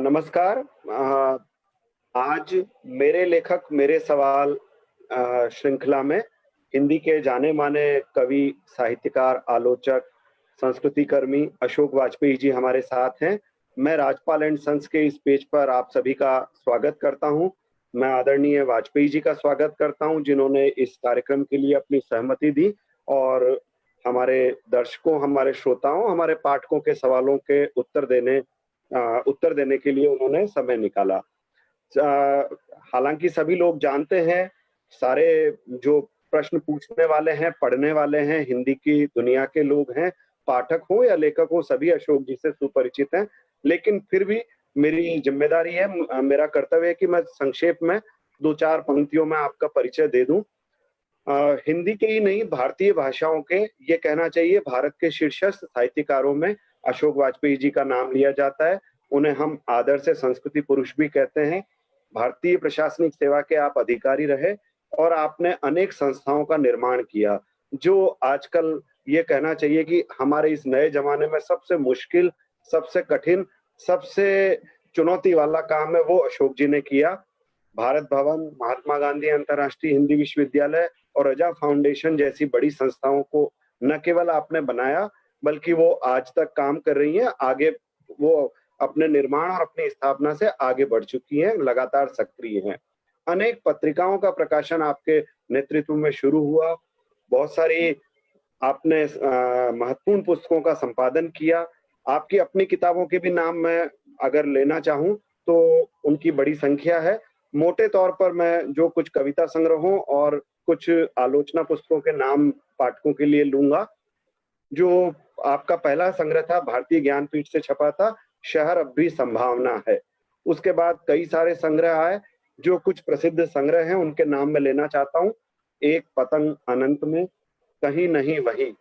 नमस्कार। आज मेरे लेखक मेरे सवाल श्रृंखला में हिंदी के जाने-माने कवि, साहित्यकार, आलोचक, संस्कृति कर्मी अशोक वाजपेयी जी हमारे साथ हैं। मैं राजपाल एंड सन्स के इस पेज पर आप सभी का स्वागत करता हूँ। मैं आदरणीय वाजपेयी जी का स्वागत करता हूँ, जिन्होंने इस कार्यक्रम के लिए अपनी सहमति दी और हमारे दर्शकों, हमारे श्रोताओं, हमारे पाठकों के सवालों के उत्तर देने के लिए उन्होंने समय निकाला। हालाँकि सभी लोग जानते हैं, सारे जो प्रश्न पूछने वाले हैं, पढ़ने वाले हैं, हिंदी की दुनिया के लोग हैं, पाठक हों या लेखक हों, सभी अशोक जी से सुपरिचित हैं। लेकिन फिर भी मेरी ज़िम्मेदारी है, मेरा कर्तव्य है कि मैं संक्षेप में 2-4 पंक्तियों में आपका परिचय दे दूँ। हिंदी के ही नहीं, भारतीय भाषाओं के, ये कहना चाहिए भारत के शीर्षस्थ साहित्यकारों में अशोक वाजपेयी जी का नाम लिया जाता है। उन्हें हम आदर से संस्कृति पुरुष भी कहते हैं। भारतीय प्रशासनिक सेवा के आप अधिकारी रहे और आपने अनेक संस्थाओं का निर्माण किया, जो आजकल ये कहना चाहिए कि हमारे इस नए ज़माने में सबसे मुश्किल, सबसे कठिन, सबसे चुनौती वाला काम है, वो अशोक जी ने किया। भारत भवन, महात्मा गांधी अंतर्राष्ट्रीय हिंदी विश्वविद्यालय और रजा फाउंडेशन जैसी बड़ी संस्थाओं को न केवल आपने बनाया, बल्कि वो आज तक काम कर रही हैं। आगे वो अपने निर्माण और अपनी स्थापना से आगे बढ़ चुकी हैं, लगातार सक्रिय हैं। अनेक पत्रिकाओं का प्रकाशन आपके नेतृत्व में शुरू हुआ। बहुत सारी आपने महत्वपूर्ण पुस्तकों का संपादन किया। आपकी अपनी किताबों के भी नाम मैं अगर लेना चाहूँ, तो उनकी बड़ी संख्या है। मोटे तौर पर मैं जो कुछ कविता संग्रहों और कुछ आलोचना पुस्तकों के नाम पाठकों के लिए लूँगा। जो आपका पहला संग्रह था, भारतीय ज्ञानपीठ से छपा था, शहर अब भी संभावना है। उसके बाद कई सारे संग्रह आए, जो कुछ प्रसिद्ध संग्रह हैं, उनके नाम मैं लेना चाहता हूँ। एक पतंग अनंत में, कहीं नहीं वहीं,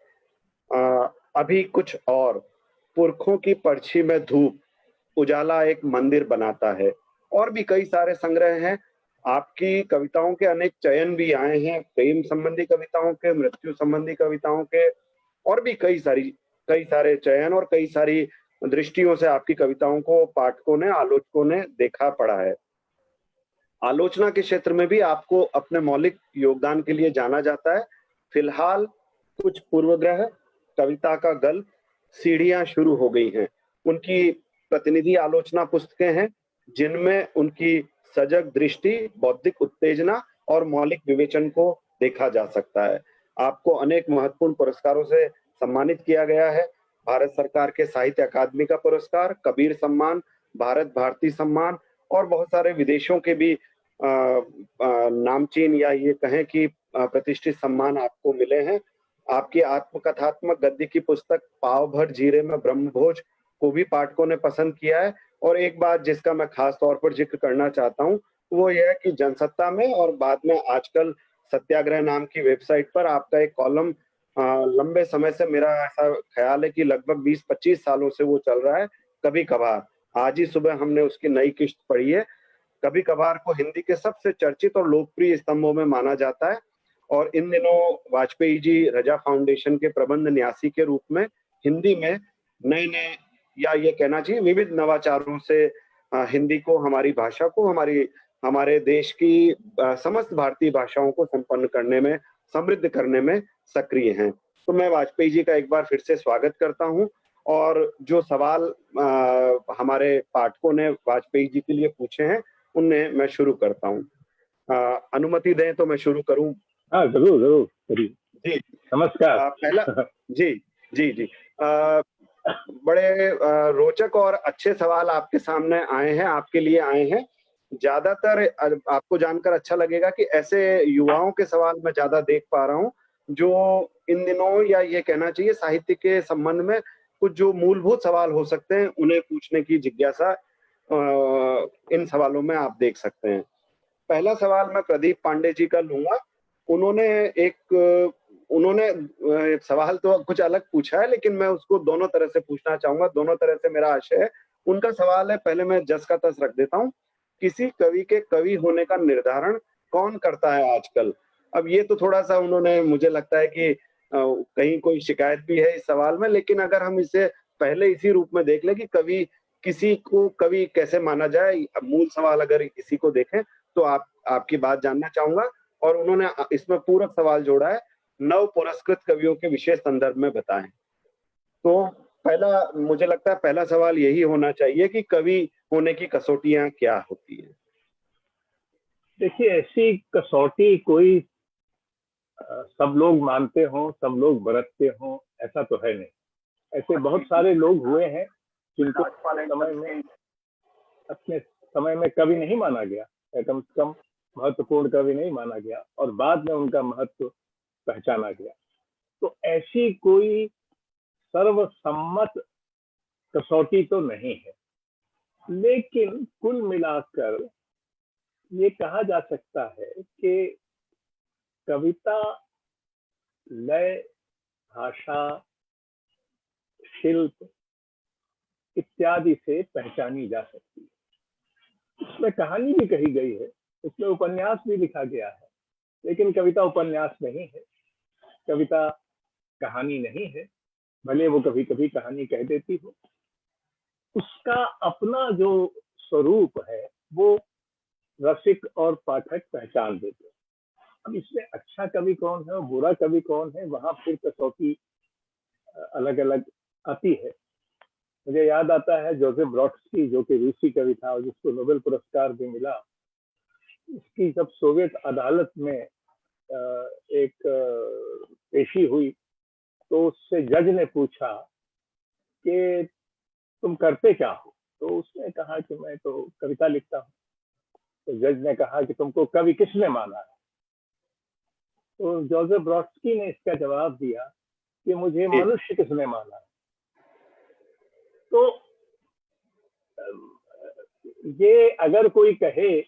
अभी कुछ पुरखों की पर्ची में धूप, उजाला एक मंदिर बनाता है। और भी कई सारे संग्रह हैं। आपकी कविताओं के अनेक चयन भी आए हैं, प्रेम संबंधी कविताओं के, मृत्यु संबंधी कविताओं के, और भी कई सारे चयन और कई सारी दृष्टियों से आपकी कविताओं को पाठकों ने, आलोचकों ने देखा पढ़ा है। आलोचना के क्षेत्र में भी आपको अपने मौलिक योगदान के लिए जाना जाता है। फिलहाल कुछ पूर्वग्रह, कविता का गल्प, सीढ़ियां शुरू हो गई हैं। उनकी प्रतिनिधि आलोचना पुस्तकें हैं, जिनमें उनकी सजग दृष्टि, बौद्धिक उत्तेजना और मौलिक विवेचन को देखा जा सकता है। आपको अनेक महत्वपूर्ण पुरस्कारों से सम्मानित किया गया है। भारत सरकार के साहित्य अकादमी का पुरस्कार, कबीर सम्मान, भारत भारती सम्मान और बहुत सारे विदेशों के भी नामचीन या ये कहें कि प्रतिष्ठित सम्मान आपको मिले हैं। आपकी आत्मकथात्मक गद्य की पुस्तक पाव भर जीरे में ब्रह्मभोज को भी पाठकों ने पसंद किया है। और एक बात जिसका मैं खास तौर पर जिक्र करना चाहता हूँ, वो ये है कि जनसत्ता में और बाद में आजकल सत्याग्रह नाम की वेबसाइट पर आपका एक कॉलम लंबे समय से, मेरा ऐसा ख्याल है कि लगभग 20-25 सालों से वो चल रहा है, कभी कभार। आज ही सुबह हमने उसकी नई किस्त पढ़ी है। कभी कभार को हिंदी के सबसे चर्चित और लोकप्रिय स्तंभों में माना जाता है और इन दिनों वाजपेयी जी रजा फाउंडेशन के प्रबंध न्यासी के रूप में हिंदी में नए-नए, या ये कहना चाहिए विविध नवाचारों से हिंदी को, हमारी भाषा को, हमारे देश की समस्त भारतीय भाषाओं को संपन्न करने में, समृद्ध करने में सक्रिय हैं। तो मैं वाजपेयी जी का एक बार फिर से स्वागत करता हूँ और जो सवाल हमारे पाठकों ने वाजपेयी जी के लिए पूछे हैं, उनमें मैं शुरू करता हूँ। अनुमति दें तो मैं शुरू करूँ? हाँ, ज़रूर, ज़रूर, करिए। जी। नमस्कार। पहला जी, जी। बड़े रोचक और अच्छे सवाल आपके सामने आए हैं, आपके लिए आए हैं। ज़्यादातर आपको जानकर अच्छा लगेगा कि ऐसे युवाओं के सवाल मैं ज़्यादा देख पा रहा हूँ, जो इन दिनों, या ये कहना चाहिए साहित्य के संबंध में कुछ जो मूलभूत सवाल हो सकते हैं, उन्हें पूछने की जिज्ञासा इन सवालों में आप देख सकते हैं। पहला सवाल मैं प्रदीप पांडे जी का लूँगा। उन्होंने सवाल तो कुछ अलग पूछा है, लेकिन मैं उसको दोनों तरह से पूछना चाहूँगा, दोनों तरह से मेरा आशय है। उनका सवाल है, पहले मैं जस का तस रख देता हूँ, किसी कवि के कवि होने का निर्धारण कौन करता है आजकल? अब ये तो थोड़ा-सा उन्होंने, मुझे लगता है कि कहीं कोई शिकायत भी है इस सवाल में, लेकिन अगर हम इसे पहले इसी रूप में देख लें कि कवि किसी को कवि कैसे माना जाए? मूल सवाल अगर इसी को देखें तो आपकी बात जानना चाहूँगा और उन्होंने इसमें पूरक सवाल जोड़ा है, नव पुरस्कृत कवियों के विशेष संदर्भ में बताएँ। तो पहला मुझे लगता है पहला सवाल यही होना चाहिए कि कवि होने की कसौटियाँ क्या होती हैं? देखिए, ऐसी कसौटी कोई सब लोग मानते हों, सब लोग बरतते हों, ऐसा तो है नहीं। ऐसे बहुत सारे लोग हुए हैं जिनको अपने समय में कवि नहीं माना गया, या कम से कम महत्वपूर्ण कवि नहीं माना गया, और बाद में उनका महत्व पहचाना गया। तो ऐसी कोई सर्वसम्मत कसौटी तो नहीं है, लेकिन कुल मिलाकर ये कहा जा सकता है कि कविता लय, भाषा, शिल्प इत्यादि से पहचानी जा सकती है। इसमें कहानी भी कही गई है, इसमें उपन्यास भी लिखा गया है, लेकिन कविता उपन्यास नहीं है, कविता कहानी नहीं है, भले वो कभी कभी कहानी कह देती हो। उसका अपना जो स्वरूप है वो रसिक और पाठक पहचान देते हैं। अब इसमें अच्छा कवि कौन है और बुरा कवि कौन है, वहां फिर कसौटी अलग अलग आती है। मुझे याद आता है जोसेफ ब्रॉडस्की, जो कि रूसी कवि था और जिसको नोबेल पुरस्कार भी मिला। उसकी जब सोवियत अदालत में एक पेशी हुई तो उससे जज ने पूछा कि तुम करते क्या हो, तो उसने कहा कि मैं तो कविता लिखता हूँ। तो जज ने कहा कि तुमको कवि किसने माना है? तो जोसेफ ब्रॉडस्की ने इसका जवाब दिया कि मुझे जी। मनुष्य किसने माना है। तो ये अगर कोई कहे,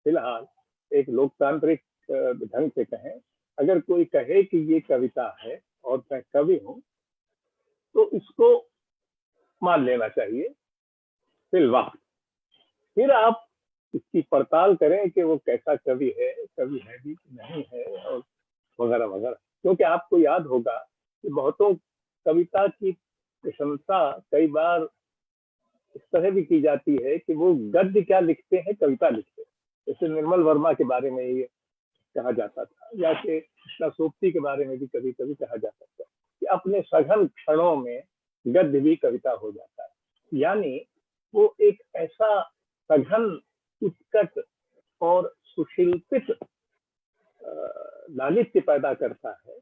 फिलहाल एक लोकतांत्रिक ढंग से कहें, अगर कोई कहे कि ये कविता है और मैं कवि हूं, तो इसको मान लेना चाहिए फिलहाल। फिर आप इसकी पड़ताल करें कि वो कैसा कवि है भी नहीं है, और वगैरह वगैरह। क्योंकि आपको याद होगा कि बहुतों कविता की प्रशंसा कई बार इस तरह भी की जाती है कि वो गद्य क्या लिखते हैं, कविता लिखते हैं। जैसे निर्मल वर्मा के बारे में ये कहा जाता था, या कि कृष्णा सोपती के बारे में भी कभी कभी कहा जाता था कि अपने सघन क्षणों में गद्य भी कविता हो जाता है। यानी वो एक ऐसा सघन, उत्कट और सुशिल्पित लालित्य पैदा करता है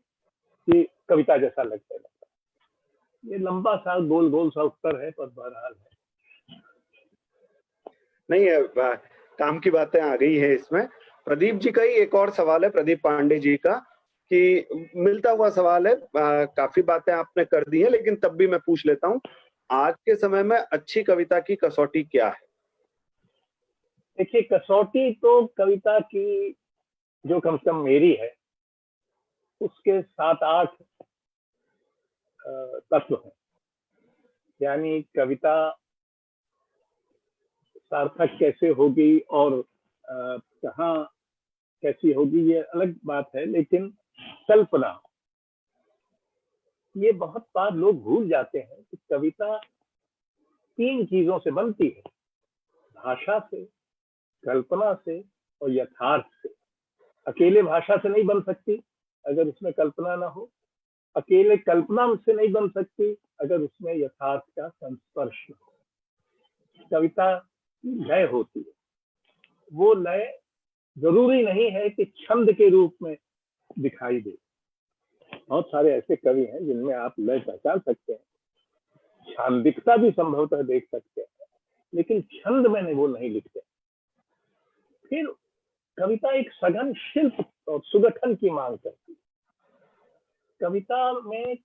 कि कविता जैसा लगता है। ये लंबा सा गोल गोल सा उत्तर है, पर बहरहाल है। नहीं है, काम की बातें आ गई है इसमें। प्रदीप जी का ही एक और सवाल है, प्रदीप पांडे जी का, कि मिलता हुआ सवाल है। काफी बातें आपने कर दी हैं, लेकिन तब भी मैं पूछ लेता हूँ, आज के समय में अच्छी कविता की कसौटी क्या है? देखिए, कसौटी तो कविता की जो कम से कम मेरी है, उसके 7-8 तत्व हैं। यानी कविता सार्थक कैसे होगी और कहाँ कैसी होगी ये अलग बात है, लेकिन कल्पना, ये बहुत बार लोग भूल जाते हैं कि कविता 3 चीजों से बनती है: भाषा से, कल्पना से और यथार्थ से। अकेले भाषा से नहीं बन सकती अगर उसमें कल्पना ना हो, अकेले कल्पना से नहीं बन सकती अगर उसमें यथार्थ का संस्पर्श न हो। कविता लय होती है, वो लय जरूरी नहीं है कि छंद के रूप में दिखाई दे। बहुत सारे ऐसे कवि हैं जिनमें आप लय पहचान सकते हैं, छांदिकता भी संभवतः देख सकते हैं, लेकिन छंद में वो नहीं लिखते। फिर कविता एक सघन शिल्प और सुगठन की मांग करती है। कविता में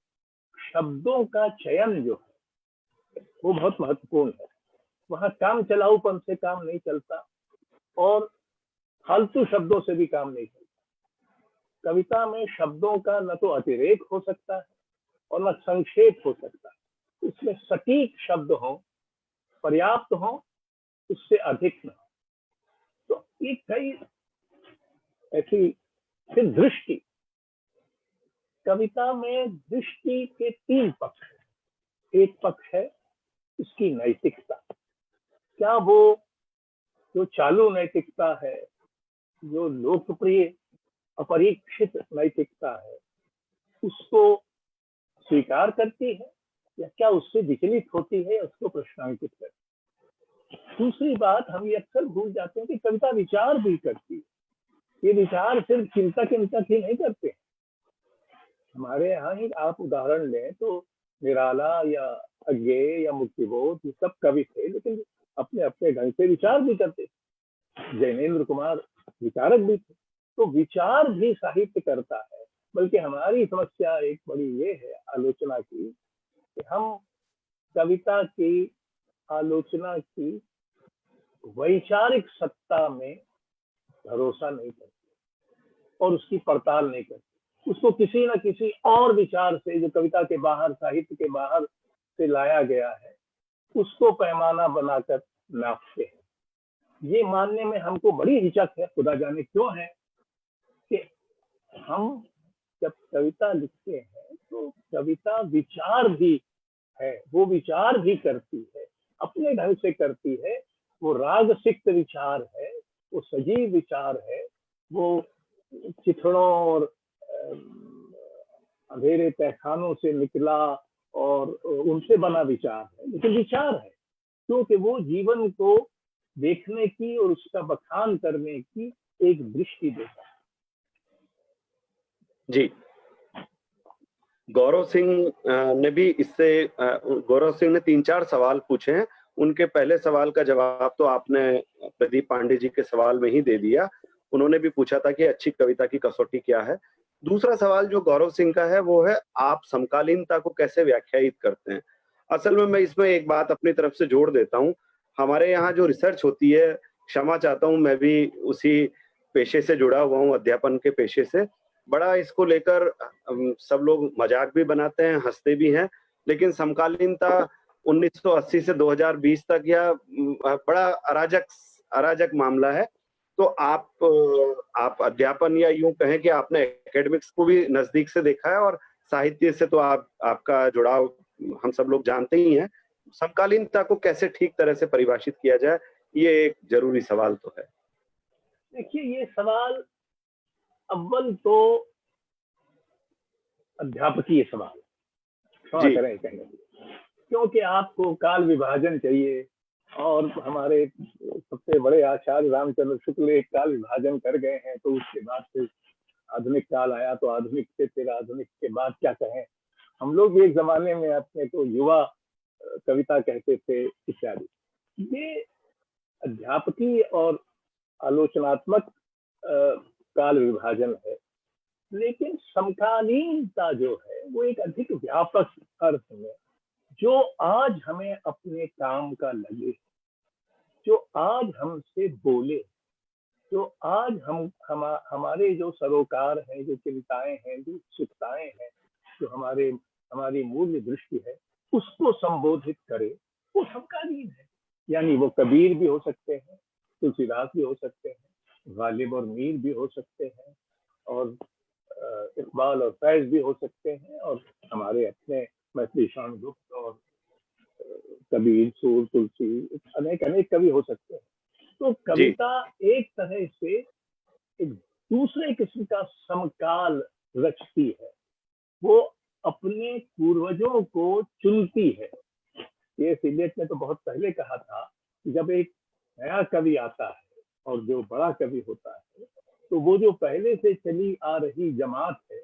शब्दों का चयन जो है वो बहुत महत्वपूर्ण है। वहां काम चलाऊपन से काम नहीं चलता और फालतू शब्दों से भी काम नहीं चलता। कविता में शब्दों का न तो अतिरेक हो सकता है और न संक्षेप हो सकता है। इसमें सटीक शब्द हो, पर्याप्त हो, उससे अधिक न हो। तो ये कई ऐसी, फिर दृष्टि, कविता में दृष्टि के 3 पक्ष हैं। एक पक्ष है उसकी नैतिकता, क्या वो जो चालू नैतिकता है, जो लोकप्रिय अपरीक्षित नैतिकता है, उसको स्वीकार करती है या क्या उससे विचलित होती है, उसको प्रश्नांकित करती है। दूसरी बात, हम ये अक्सर भूल जाते हैं कि कविता विचार भी करती है। ये विचार सिर्फ चिंतक ही नहीं करते। हमारे यहाँ ही आप उदाहरण लें तो निराला या अज्ञेय या मुक्तिबोध, ये सब कवि थे, लेकिन अपने अपने ढंग से विचार भी करते थे। जैनेन्द्र कुमार विचारक भी थे। तो विचार भी साहित्य करता है। बल्कि हमारी समस्या एक बड़ी ये है आलोचना की, कि हम कविता की आलोचना की वैचारिक सत्ता में भरोसा नहीं करते और उसकी पड़ताल नहीं करते। उसको किसी न किसी और विचार से, जो कविता के बाहर, साहित्य के बाहर से लाया गया है, उसको पैमाना बनाकर नापते हैं। ये मानने में हमको बड़ी हिचक है, खुदा जाने क्यों है, कि हम जब कविता लिखते हैं तो कविता विचार भी है, वो विचार भी करती है, अपने ढंग से करती है। वो राग सिक्त विचार है, वो सजीव विचार है, वो चिथड़ों और अंधेरे तहखानों से निकला और उनसे बना विचार है, लेकिन विचार है, क्योंकि वो जीवन को देखने की और उसका बखान करने की एक दृष्टि देता है। जी, गौरव सिंह ने भी इससे गौरव सिंह ने 3-4 सवाल पूछे हैं। उनके पहले सवाल का जवाब तो आपने प्रदीप पांडे जी के सवाल में ही दे दिया। उन्होंने भी पूछा था कि अच्छी कविता की कसौटी क्या है। दूसरा सवाल जो गौरव सिंह का है वो है, आप समकालीनता को कैसे व्याख्यायित करते हैं? असल में मैं इसमें एक बात अपनी तरफ से जोड़ देता हूँ। हमारे यहाँ जो रिसर्च होती है, क्षमा चाहता हूँ, मैं भी उसी पेशे से जुड़ा हुआ हूँ, अध्यापन के पेशे से। बड़ा इसको लेकर सब लोग मजाक भी बनाते हैं, हंसते भी हैं, लेकिन समकालीनता 1980 से 2020 तक या बड़ा अराजक मामला है। तो आप अध्यापन या यूं कहें कि आपने एकेडमिक्स को भी नजदीक से देखा है और साहित्य से तो आपका जुड़ाव हम सब लोग जानते ही हैं। समकालीनता को कैसे ठीक तरह से परिभाषित किया जाए, ये एक जरूरी सवाल तो है। देखिए, ये सवाल अव्वल तो अध्यापकीय सवाल, क्षमा करें कहने के, क्योंकि आपको काल विभाजन चाहिए और हमारे सबसे बड़े आचार्य रामचंद्र शुक्ल एक काल विभाजन कर गए हैं, तो उसके बाद फिर आधुनिक काल आया, तो आधुनिक से फिर आधुनिक के बाद क्या कहें। हम लोग एक जमाने में अपने को युवा कविता कहते थे इत्यादि। ये अध्यापकीय और आलोचनात्मक काल विभाजन है, लेकिन समकालीनता जो है वो एक अधिक व्यापक अर्थ में, जो आज हमें अपने काम का लगे, जो आज हमसे बोले, जो आज हमारे जो सरोकार हैं, जो चिंताएं हैं, जो उत्सुकताएं हैं, जो हमारी मूल्य दृष्टि है, उसको संबोधित करे, वो समकालीन है। यानी वो कबीर भी हो सकते हैं, तुलसीदास भी हो सकते हैं, गालिब और मीर भी हो सकते हैं, और इकबाल और फैज भी हो सकते हैं, और हमारे अपने मैथिली शान गुप्त और कबीर, सूर, तुलसी, अनेक कवि हो सकते हैं। तो कविता एक तरह से एक दूसरे किस्म का समकाल रचती है, वो अपने पूर्वजों को चुनती है। ये सीलेट ने तो बहुत पहले कहा था कि जब एक नया कवि आता है और जो बड़ा कवि होता है, तो वो जो पहले से चली आ रही जमात है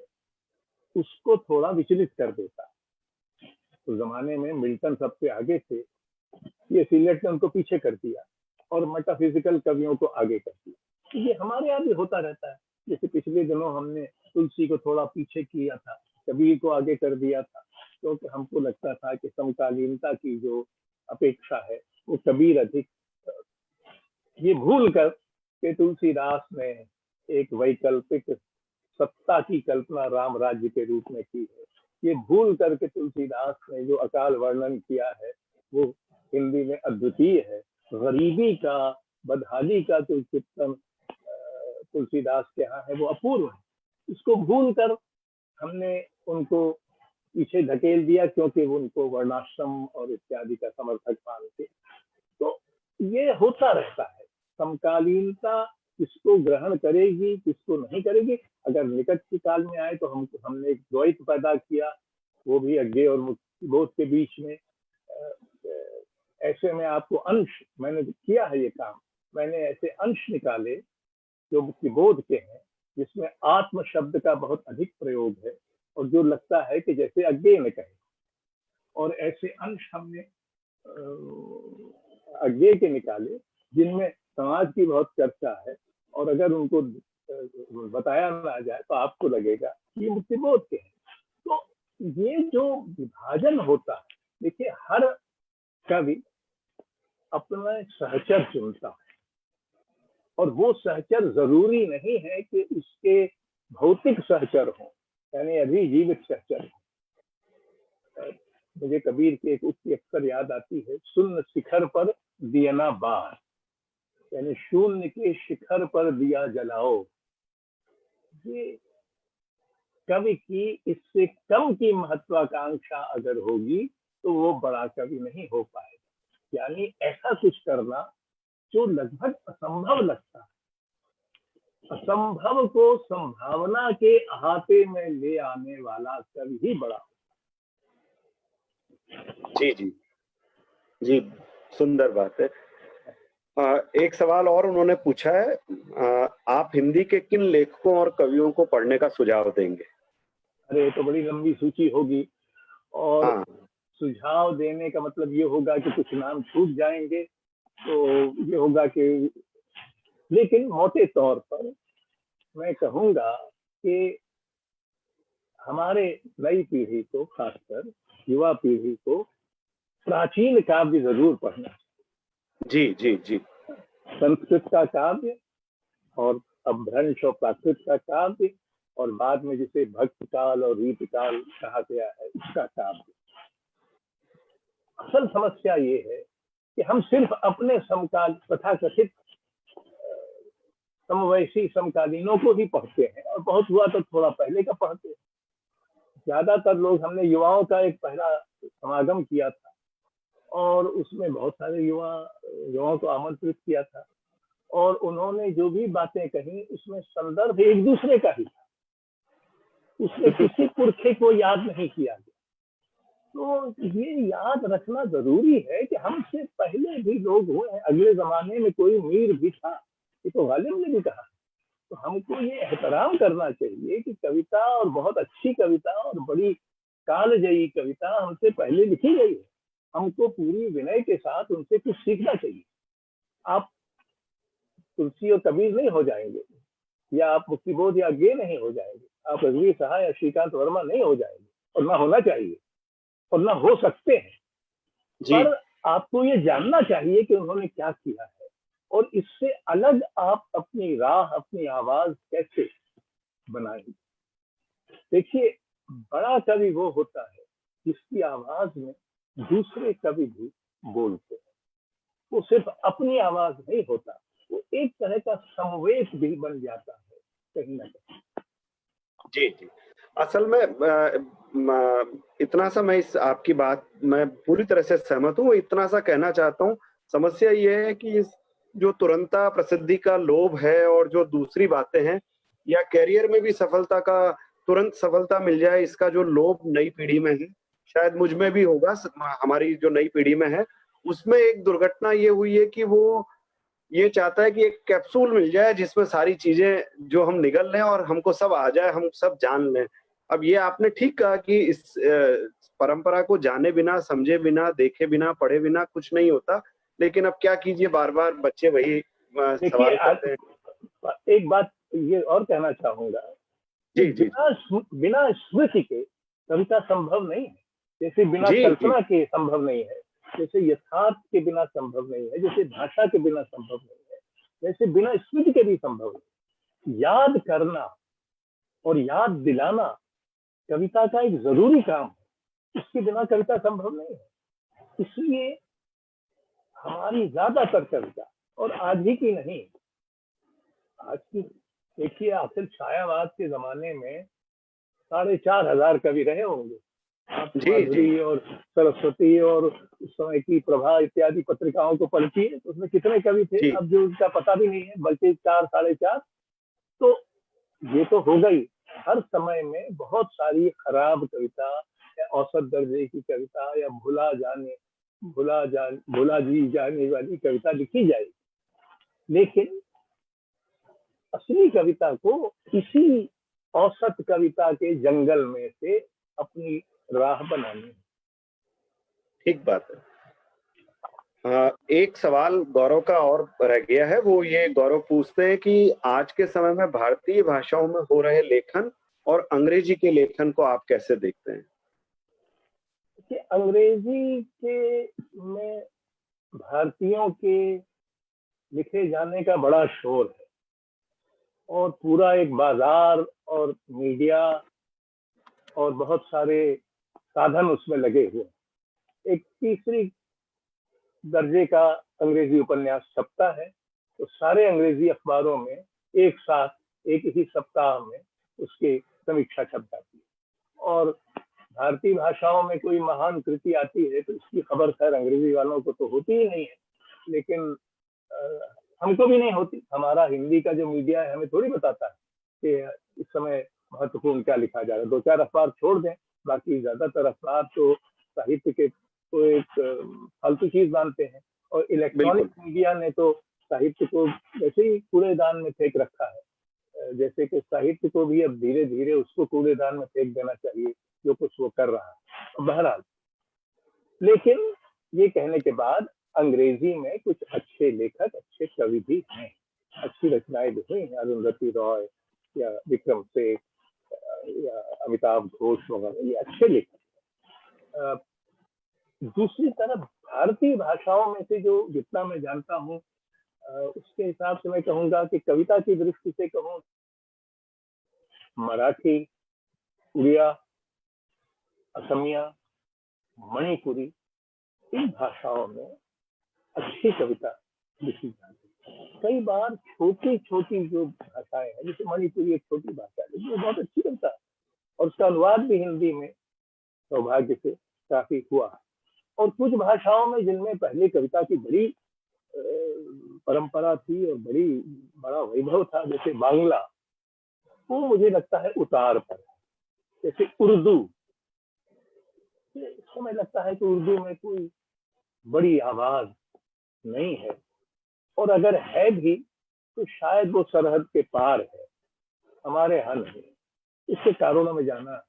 उसको थोड़ा विचलित कर देता है। तो जमाने में मिल्टन सबसे आगे थे, ये सीलेट ने उनको पीछे कर दिया और मेटाफिजिकल कवियों को आगे कर दिया। ये हमारे यहाँ भी होता रहता है। जैसे पिछले दिनों हमने तुलसी को थोड़ा पीछे किया था, कबीर को आगे कर दिया था, क्योंकि हमको लगता था कि समकालीनता की जो अपेक्षा है वो कबीर अधिक। ये भूल कर के तुलसीदास ने एक वैकल्पिक सत्ता की कल्पना राम राज्य के रूप में की है। ये भूल करके तुलसीदास ने जो अकाल वर्णन किया है वो हिंदी में अद्वितीय है। गरीबी का, बदहाली का जो चित्रण तुलसीदास के यहाँ है वो अपूर्व है। इसको भूल कर हमने उनको पीछे धकेल दिया, क्योंकि वो उनको वर्णाश्रम और इत्यादि का समर्थक मानते। तो ये होता रहता है। समकालीनता किसको ग्रहण करेगी, किसको नहीं करेगी। अगर निकट के काल में आए तो हमने एक द्वैत पैदा किया, वो भी अज्ञेय और मुक्ति बोध के बीच में। ऐसे में आपको अंश, मैंने किया है ये काम, मैंने ऐसे अंश निकाले जो मुक्ति बोध के हैं, जिसमें आत्म शब्द का बहुत अधिक प्रयोग है और जो लगता है कि जैसे अज्ञेय में कहे। और ऐसे अंश हमने अज्ञेय के निकाले जिनमें समाज की बहुत चर्चा है, और अगर उनको बताया ना जाए तो आपको लगेगा कि ये मुक्ति बोध के हैं। तो ये जो विभाजन होता है, देखिए हर कवि अपना सहचर चुनता है, और वो सहचर जरूरी नहीं है कि उसके भौतिक सहचर हो, यानी अभी जीवित सहचर हो। मुझे कबीर की एक उक्ति अक्सर याद आती है, शून्य शिखर पर दिया ना बार, यानी शून्य के शिखर पर दिया जलाओ। ये कवि की इससे कम की महत्वाकांक्षा अगर होगी तो वो बड़ा कवि नहीं हो पाएगा। यानी ऐसा कुछ करना जो लगभग असंभव लगता है, असंभव को संभावना के अहाते में ले आने वाला कवि ही बड़ा। जी जी जी, सुंदर बात है। एक सवाल और उन्होंने पूछा है, आप हिंदी के किन लेखकों और कवियों को पढ़ने का सुझाव देंगे? अरे तो बड़ी लंबी सूची होगी, और हाँ सुझाव देने का मतलब ये होगा कि कुछ नाम छूट जाएंगे, तो ये होगा कि, लेकिन मोटे तौर पर मैं कहूंगा कि हमारे नई पीढ़ी को, खासकर युवा पीढ़ी को, प्राचीन काव्य जरूर पढ़ना। जी जी जी। संस्कृत का काव्य और अपभ्रंश और प्राकृत का काव्य, और बाद में जिसे भक्त काल और रीत काल कहा गया है उसका काव्य। असल समस्या ये है कि हम सिर्फ अपने समकाल तथाकथित समवैशी समकालीनों को ही पढ़ते हैं, और बहुत हुआ तो थोड़ा पहले का पढ़ते हैं। ज्यादातर लोग, हमने युवाओं का एक पहला समागम किया था और उसमें बहुत सारे युवाओं को आमंत्रित किया था, और उन्होंने जो भी बातें कही उसमें संदर्भ एक दूसरे का ही था, उसमें किसी पुरखे को याद नहीं किया गया। तो ये याद रखना जरूरी है कि हमसे पहले भी लोग हुए हैं, अगले जमाने में कोई मीर भी था, ये तो गालिब ने भी कहा। तो हमको ये एहतराम करना चाहिए कि कविता, और बहुत अच्छी कविता और बड़ी कालजयी कविता हमसे पहले लिखी गई है, हमको पूरी विनय के साथ उनसे कुछ सीखना चाहिए। आप तुलसी और कबीर नहीं हो जाएंगे, या आप मुक्तिबोध या अज्ञेय नहीं हो जाएंगे, आप रघुवीर सहाय या श्रीकांत वर्मा नहीं हो जाएंगे, और ना होना चाहिए और ना हो सकते हैं। जी पर आपको ये जानना चाहिए कि उन्होंने क्या किया है, और इससे अलग आप अपनी राह, अपनी आवाज कैसे बनाएंगे। देखिए, बड़ा कवि वो होता है जिसकी आवाज में दूसरे कवि भी बोलते हैं। वो सिर्फ अपनी आवाज नहीं होता, वो एक तरह का समवेश भी बन जाता है कहीं ना कहीं। जी जी। असल में इतना सा, मैं इस आपकी बात मैं पूरी तरह से सहमत हूँ। इतना सा कहना चाहता हूँ, समस्या ये है कि इस जो तुरंता प्रसिद्धि का लोभ है, और जो दूसरी बातें हैं, या कैरियर में भी सफलता का, तुरंत सफलता मिल जाए, इसका जो लोभ नई पीढ़ी में है, शायद मुझ में भी होगा, हमारी जो नई पीढ़ी में है, उसमें एक दुर्घटना ये हुई है कि वो ये चाहता है कि एक कैप्सूल मिल जाए जिसमें सारी चीजें जो हम निगल लें और हमको सब आ जाए, हम सब जान लें। अब ये आपने ठीक कहा कि इस परंपरा को जाने बिना, समझे बिना, देखे बिना, पढ़े बिना कुछ नहीं होता। लेकिन अब क्या कीजिए, बार बार बच्चे वही देखिए, सवाल करते हैं। एक बात ये और कहना चाहूंगा कि जी जी बिना स्मृति के कविता संभव नहीं है, जैसे बिना जी जी कल्पना के संभव नहीं है, जैसे यथार्थ के बिना संभव नहीं है, जैसे भाषा के बिना संभव नहीं है, जैसे बिना स्मृति के भी संभव नहीं। याद करना और याद दिलाना कविता का एक जरूरी काम है, इसके बिना कविता संभव नहीं है। इसलिए हमारी ज्यादातर कविता, और आज ही की नहीं, आज की देखिए, आखिर छायावाद के जमाने में 4,500 कवि रहे होंगे, आप जी, जी। माधुरी और सरस्वती और उस समय की प्रभा इत्यादि पत्रिकाओं को पढ़ती है तो उसमें कितने कवि थे, जी, अब जो उनका पता भी नहीं है, बल्कि 4 साढ़े 4। तो ये तो हो गई। हर समय में बहुत सारी खराब कविता या औसत दर्जे की कविता या भुला जी जाने वाली कविता लिखी जाएगी, लेकिन असली कविता को इसी औसत कविता के जंगल में से अपनी राह बनानी है। ठीक बात है। एक सवाल गौरव का और रह गया है, वो ये गौरव पूछते हैं कि आज के समय में भारतीय भाषाओं में हो रहे लेखन और अंग्रेजी के लेखन को आप कैसे देखते हैं? कि अंग्रेजी के में भारतीयों के लिखे जाने का बड़ा शोर है और पूरा एक बाजार और मीडिया और बहुत सारे साधन उसमें लगे हुए हैं। एक तीसरी दर्जे का अंग्रेजी उपन्यास छपता है तो सारे अंग्रेजी अखबारों में एक साथ एक ही सप्ताह में उसकी समीक्षा छप जाती है। और भारतीय भाषाओं में कोई महान कृति आती है तो इसकी खबर खैर अंग्रेजी वालों को तो होती ही नहीं है, लेकिन हमको भी नहीं होती। हमारा हिंदी का जो मीडिया है हमें थोड़ी बताता है कि इस समय महत्वपूर्ण क्या लिखा जा रहा है। 2-4 अखबार छोड़ दें, बाकी ज्यादातर अखबार तो साहित्य के को एक फालतू चीज मानते हैं, और इलेक्ट्रॉनिक बिल्कुल, मीडिया ने तो साहित्य को वैसे ही कूड़ेदान में फेंक रखा है। जैसे कि साहित्य को भी अब धीरे धीरे उसको कूड़ेदान में फेंक देना चाहिए जो कुछ वो कर रहा है। बहरहाल, लेकिन ये कहने के बाद अंग्रेजी में कुछ अच्छे लेखक, अच्छे कवि भी हैं, अच्छी रचनाएं भी हुई हैं, अरुंधति रॉय या विक्रम सेठ या अमिताभ घोष वगैरह, ये अच्छे लेखक। अ, दूसरी तरफ भारतीय भाषाओं में से जो जितना मैं जानता हूँ, उसके हिसाब से मैं कहूंगा कि कविता की दृष्टि से कहूँ, मराठी, उड़िया, असमिया, मणिपुरी, इन भाषाओं में अच्छी कविता लिखी जाती है। कई बार छोटी छोटी जो भाषाएं हैं, जैसे मणिपुरी एक छोटी भाषा है लेकिन वो बहुत अच्छी कविता है, और उसका अनुवाद भी हिंदी में सौभाग्य से काफी हुआ है। और कुछ भाषाओं में जिनमें पहले कविता की बड़ी परंपरा थी और बड़ा वैभव था, जैसे बांग्ला, वो मुझे लगता है उतार पर है। जैसे उर्दू, इसको मैं लगता है कि उर्दू में कोई बड़ी आवाज नहीं है, और अगर है भी तो शायद वो सरहद के पार है, हमारे यहाँ नहीं। इसके कारणों में जाना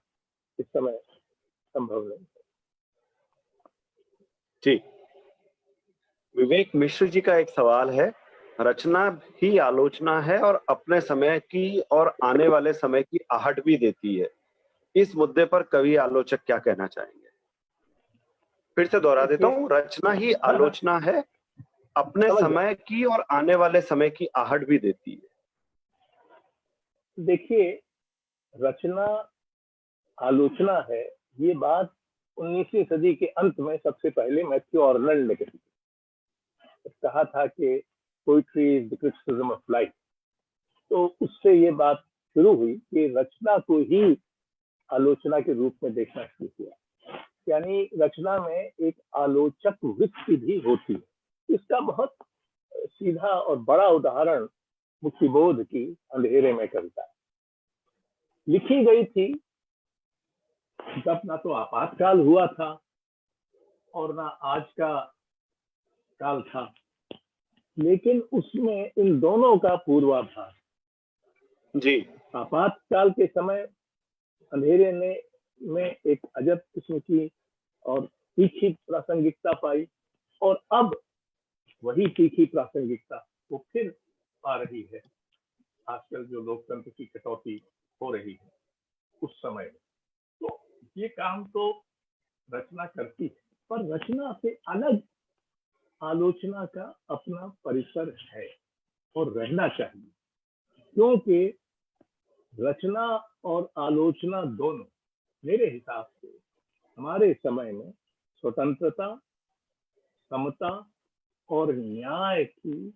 इस समय संभव नहीं। जी। विवेक मिश्र जी का एक सवाल है, रचना ही आलोचना है और अपने समय की और आने वाले समय की आहट भी देती है। इस मुद्दे पर कवि आलोचक क्या कहना चाहेंगे? फिर से दोहरा देता देखिए, हूँ, रचना ही हाँ हाँ, आलोचना है, अपने समझ गया। समय की और आने वाले समय की आहट भी देती है। देखिए, रचना आलोचना है, ये बात 19वीं सदी के अंत में सबसे पहले मैथ्यू आर्नल्ड ने कही। कहा था कि poetry is the criticism of life. तो उससे ये बात शुरू हुई कि रचना को ही आलोचना के रूप में देखना शुरू किया, यानी रचना में एक आलोचक वृत्ति भी होती है। इसका बहुत सीधा और बड़ा उदाहरण मुक्तिबोध की अंधेरे में कविता लिखी गई थी जब ना तो आपातकाल हुआ था और ना आज का काल था, लेकिन उसमें इन दोनों का पूर्वाभास। जी, आपातकाल के समय अंधेरे ने में एक अजब किस्म की और तीखी प्रासंगिकता पाई, और अब वही तीखी प्रासंगिकता वो फिर आ रही है, आजकल जो लोकतंत्र की कटौती हो रही है उस समय में। तो ये काम तो रचना करती है, पर रचना से अलग आलोचना का अपना परिसर है और रहना चाहिए, क्योंकि रचना और आलोचना दोनों मेरे हिसाब से हमारे समय में स्वतंत्रता, समता और न्याय की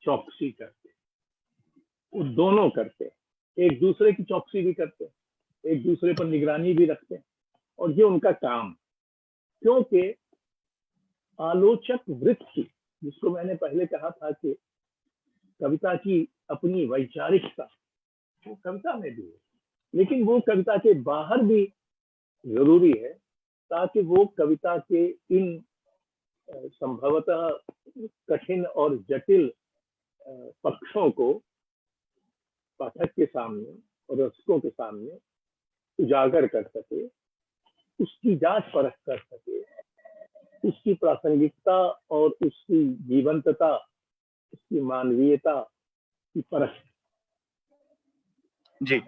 चौकसी करते, वो दोनों करते, एक दूसरे की चौकसी भी करते, एक दूसरे पर निगरानी भी रखते हैं, और ये उनका काम, क्योंकि आलोचक वृत्ति, जिसको मैंने पहले कहा था कि कविता की अपनी वैचारिकता, वो कविता में भी है, लेकिन वो कविता के बाहर भी जरूरी है, ताकि वो कविता के इन संभवतः कठिन और जटिल पक्षों को पाठक के सामने और दर्शकों के सामने उजागर कर सके, उसकी जांच परख कर सके, उसकी प्रासंगिकता और उसकी जीवंतता, उसकी मानवीयता की परख। जी,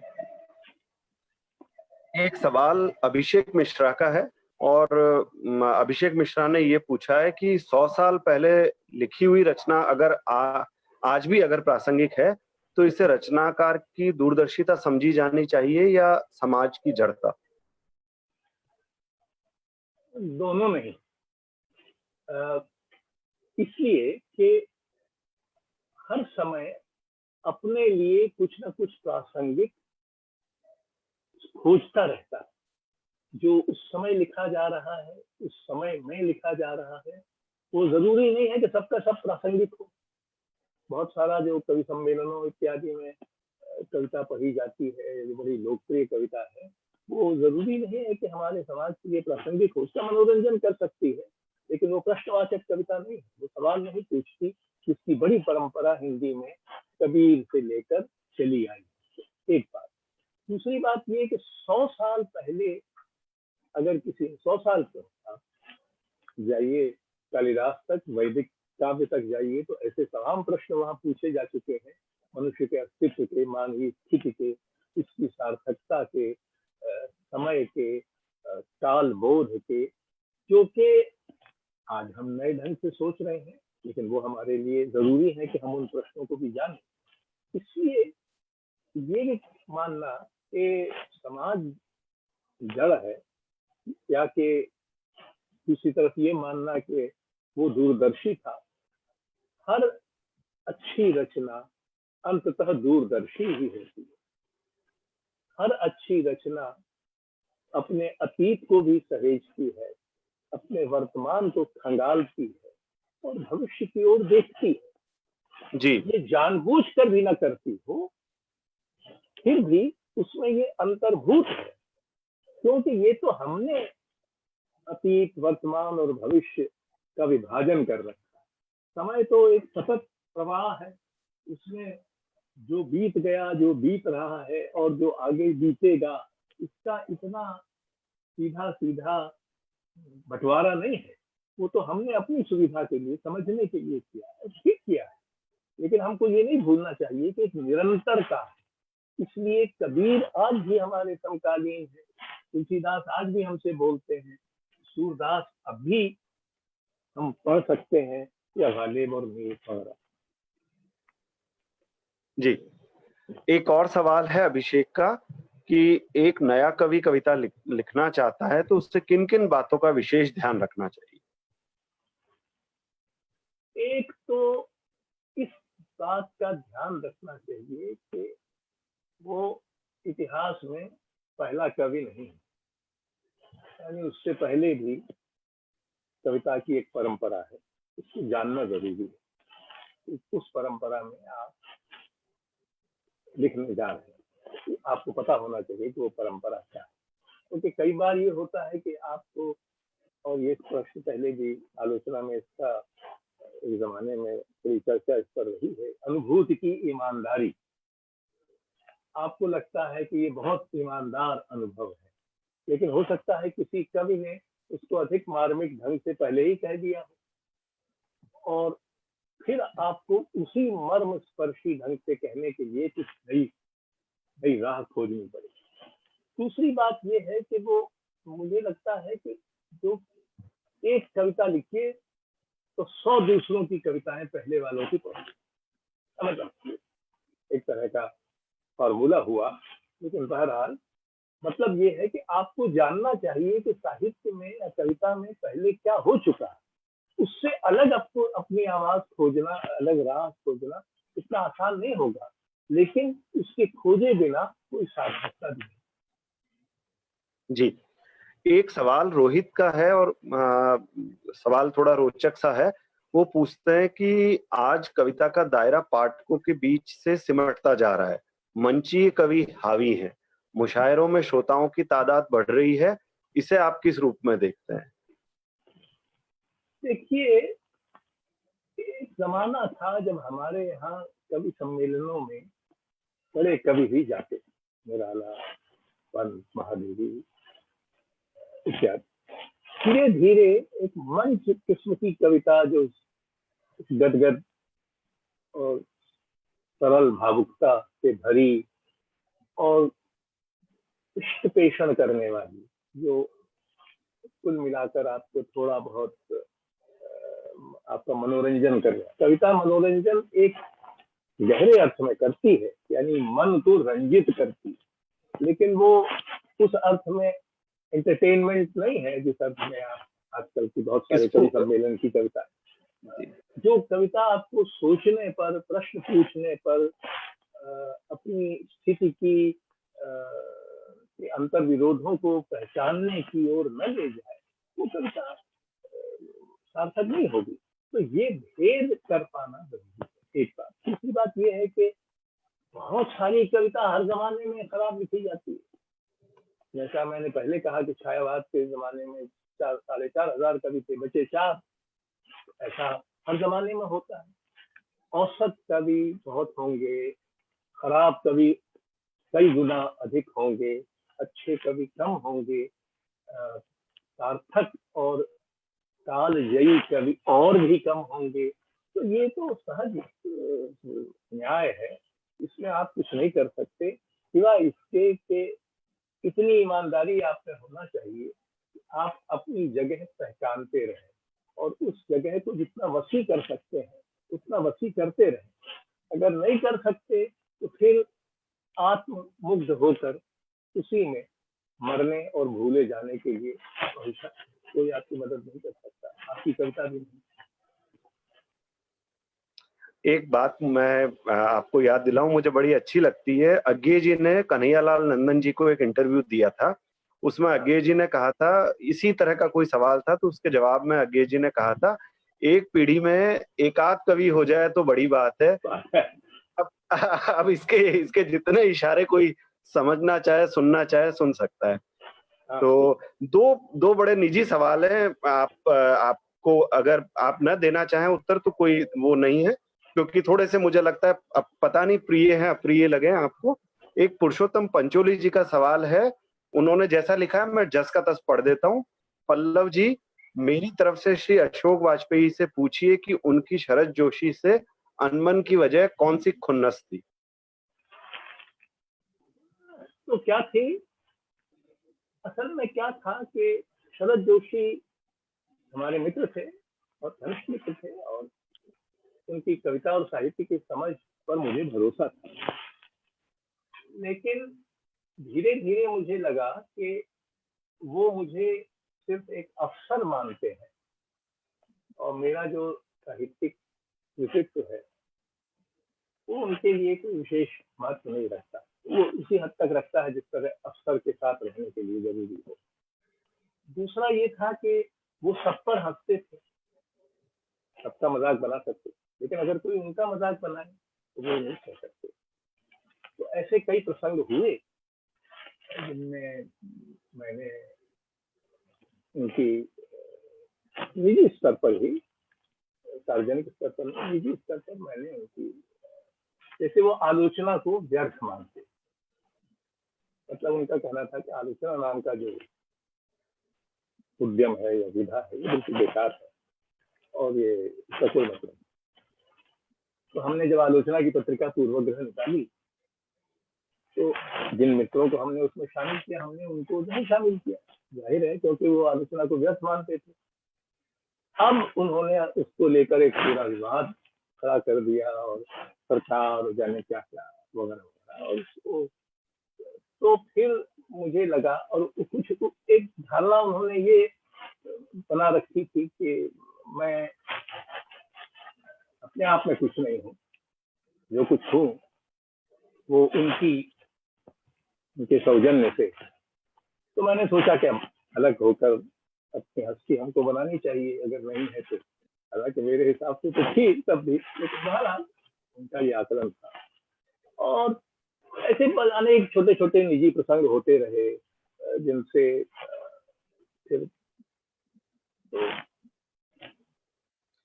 एक सवाल अभिषेक मिश्रा का है और अभिषेक मिश्रा ने ये पूछा है कि 100 साल पहले लिखी हुई रचना अगर आज भी अगर प्रासंगिक है तो इसे रचनाकार की दूरदर्शिता समझी जानी चाहिए या समाज की जड़ता? दोनों नहीं। इसलिए कि हर समय अपने लिए कुछ ना कुछ प्रासंगिक खोजता रहता है। जो उस समय लिखा जा रहा है, उस समय में लिखा जा रहा है, वो जरूरी नहीं है कि सबका सब प्रासंगिक हो। बहुत सारा जो कवि सम्मेलनों इत्यादि में कविता पढ़ी जाती है, जो बड़ी लोकप्रिय कविता है, वो जरूरी नहीं है कि हमारे समाज के लिए प्रासंगिक हो। उसका मनोरंजन कर सकती है, लेकिन वो प्रश्नवाचक कविता नहीं है, वो सवाल नहीं पूछती। जिसकी बड़ी परंपरा हिंदी में कबीर से लेकर चली आई, एक बात। दूसरी बात ये कि 100 साल पहले अगर किसी 100 साल पे आप जाइए कालिदास तक, वैदिक काव्य तक जाइए, तो ऐसे तमाम प्रश्न वहां पूछे जा चुके हैं, मनुष्य के अस्तित्व के, मानवीय स्थिति के, इसकी सार्थकता के, समय के, काल बोध के, जो कि आज हम नए ढंग से सोच रहे हैं, लेकिन वो हमारे लिए जरूरी है कि हम उन प्रश्नों को भी जानें। इसलिए ये मानना कि समाज जड़ है, या कि दूसरी तरफ ये मानना कि वो दूरदर्शी था। हर अच्छी रचना अंततः दूरदर्शी ही होती है। हर अच्छी रचना अपने अतीत को भी सहेजती है, अपने वर्तमान को खंगालती है और भविष्य की ओर देखती है। जी, ये जानबूझकर भी ना करती हो, फिर भी उसमें ये अंतर्भूत है, क्योंकि ये तो हमने अतीत, वर्तमान और भविष्य का विभाजन कर रखा है। समय तो एक सतत प्रवाह है, उसमें जो बीत गया, जो बीत रहा है और जो आगे बीतेगा, इसका इतना सीधा सीधा बंटवारा नहीं है। वो तो हमने अपनी सुविधा के लिए, समझने के लिए किया है, ठीक किया है, लेकिन हमको ये नहीं भूलना चाहिए कि एक निरंतरता है। इसलिए कबीर आज भी हमारे समकालीन है, तुलसीदास आज भी हमसे बोलते हैं, सूरदास अब भी हम पढ़ सकते हैं, या गालिब और मीर पढ़ रहा। जी। एक और सवाल है अभिषेक का कि एक नया कवि कविता लिखना चाहता है तो उससे किन-किन बातों का विशेष ध्यान रखना चाहिए? एक तो इस बात का ध्यान रखना चाहिए कि वो इतिहास में पहला कवि नहीं है, यानी उससे पहले भी कविता की एक परंपरा है, इसको जानना जरूरी है। उस परंपरा में आप लिखने जा रहे हैं, आपको पता होना चाहिए कि वो परंपरा क्या है। क्योंकि कई बार ये होता है कि आपको, और ये प्रश्न पहले भी आलोचना में इसका एक जमाने में थोड़ी चर्चा इस पर रही है, अनुभूति की ईमानदारी। आपको लगता है कि ये बहुत ईमानदार अनुभव है, लेकिन हो सकता है किसी कवि ने उसको अधिक मार्मिक ढंग से पहले ही कह दिया हो, और फिर आपको उसी मर्म स्पर्शी ढंग से कहने के लिए कुछ नई राह खोजनी पड़ेगी। दूसरी बात यह है कि वो, मुझे लगता है कि जो एक कविता लिखिए तो 100 दूसरों की कविताएं पहले वालों की पढ़िए, समझ एक तरह का फॉर्मूला हुआ। लेकिन बहरहाल मतलब ये है कि आपको जानना चाहिए कि साहित्य में या कविता में पहले क्या हो चुका है, उससे अलग आपको अपनी आवाज खोजना, अलग राह खोजना इतना आसान नहीं होगा, लेकिन उसके खोजे बिना कोई सार्थकता नहीं। जी, एक सवाल रोहित का है और सवाल थोड़ा रोचक सा है। वो पूछते हैं कि आज कविता का दायरा पाठकों के बीच से सिमटता जा रहा है। मंचीय कवि हावी हैं। मुशायरों में श्रोताओं की तादाद बढ़ रही है। इसे आप किस रूप में देखते हैं? देखिए, एक जमाना था जब हमारे यहाँ कवि सम्मेलनों में बड़े कवि भी जाते थे, निराला, पंत, महादेवी इत्यादि। धीरे धीरे एक मंच किस्म की कविता जो गदगद और सरल भावुकता से भरी और इष्ट पेषण करने वाली, जो कुल मिलाकर आपको थोड़ा बहुत आपका मनोरंजन कर रहा है। कविता मनोरंजन एक गहरे अर्थ में करती है, यानी मन को रंजित करती है, लेकिन वो उस अर्थ में एंटरटेनमेंट नहीं है जिस अर्थ में आप आजकल की बहुत सारे कवि सम्मेलन की कविता, जो कविता आपको सोचने पर, प्रश्न पूछने पर, अपनी स्थिति की अंतर विरोधों को पहचानने की ओर न ले जाए, वो कविता सार्थक नहीं होगी। तो ये भेद कर पाना जरूरी है, एक बात। दूसरी बात ये है कि बहुत सारी कविता हर जमाने में खराब लिखी जाती है। जैसा मैंने पहले कहा कि छायावाद के जमाने में 4,500 कवि थे, बचे 4। ऐसा हर जमाने में होता है। औसत कवि बहुत होंगे, खराब कवि कई गुना अधिक होंगे, अच्छे कवि कम होंगे, सार्थक और कालजयी कवि और भी कम होंगे। तो ये तो सहज न्याय है, इसमें आप कुछ नहीं कर सकते, सिवाय इसके कि इतनी ईमानदारी आप में होना चाहिए कि आप अपनी जगह पहचानते रहें और उस जगह को जितना वसी कर सकते हैं उतना वसी करते रहें। अगर नहीं कर सकते तो फिर आत्ममुग्ध होकर उसी में मरने और भूले जाने के लिए कोई आपकी मदद नहीं कर सकता, आपकी कविता भी नहीं। एक बात मैं आपको याद दिलाऊं, मुझे बड़ी अच्छी लगती है। अज्ञे जी ने कन्हैयालाल नंदन जी को एक इंटरव्यू दिया था। उसमें अज्ञे जी ने कहा था, इसी तरह का कोई सवाल था, तो उसके जवाब में अज्ञे जी ने कहा था, एक पीढ़ी में एक आध कवि हो जाए तो बड़ी बात है। अब इसके जितने इशारे कोई समझना चाहे, सुनना चाहे, सुन सकता है। तो दो बड़े निजी सवाल हैं। आपको अगर आप न देना चाहें उत्तर तो कोई वो नहीं है, क्योंकि थोड़े से मुझे लगता है अब पता नहीं प्रिय है अप्रिय लगे आपको। एक पुरुषोत्तम पंचोली जी का सवाल है, उन्होंने जैसा लिखा है मैं जस का तस पढ़ देता हूँ। पल्लव जी, मेरी तरफ से श्री अशोक वाजपेयी से पूछिए कि उनकी शरद जोशी से अनबन की वजह कौन सी खुन्नस थी? तो क्या थी असल में? क्या था कि शरद जोशी हमारे मित्र थे और घनिष्ठ मित्र थे, और उनकी कविता और साहित्य की समझ पर मुझे भरोसा था। लेकिन धीरे धीरे मुझे लगा कि वो मुझे सिर्फ एक अफसर मानते हैं और मेरा जो साहित्यिक व्यक्तित्व है वो उनके लिए कोई विशेष महत्व नहीं रखता। वो उसी हद तक रखता है जिस तरह अफसर के साथ रहने के लिए जरूरी हो। दूसरा ये था कि वो सब पर हंसते थे, सबका मजाक बना सकते, लेकिन अगर कोई उनका मजाक बनाए तो वो नहीं कह सकते। तो ऐसे कई प्रसंग हुए जिनमें मैंने उनकी निजी स्तर पर ही, सार्वजनिक स्तर पर नहीं, निजी स्तर पर मैंने उनकी, जैसे वो आलोचना को व्यर्थ मानते, मतलब उनका कहना था कि आलोचना नाम का जो उद्यम है या विधा है ये बिल्कुल बेकार है और ये इसका कोई मतलब। तो हमने जब आलोचना की पत्रिका पूर्वग्रह निकाली तो जिन मित्रों को हमने उसमें शामिल किया, हमने उनको नहीं शामिल किया, जाहिर है, क्योंकि वो आलोचना को व्यर्थ मानते थे। अब उन्होंने उसको लेकर एक पूरा विवाद खड़ा कर दिया और सरकार और जाने क्या क्या वगैरह वगैरह, और उसको तो फिर मुझे लगा, और कुछ एक धारणा उन्होंने ये बना रखी थी कि मैं अपने आप में कुछ नहीं हूँ, जो कुछ हूँ वो उनके सौजन्य से। तो मैंने सोचा कि अलग होकर अपनी हस्ती हमको बनानी चाहिए, अगर नहीं है तो। हालांकि मेरे हिसाब से तो थी तब भी, लेकिन बहरहाल उनका ये आकलन था। और ऐसे अनेक छोटे छोटे निजी प्रसंग होते रहे जिनसे फिर तो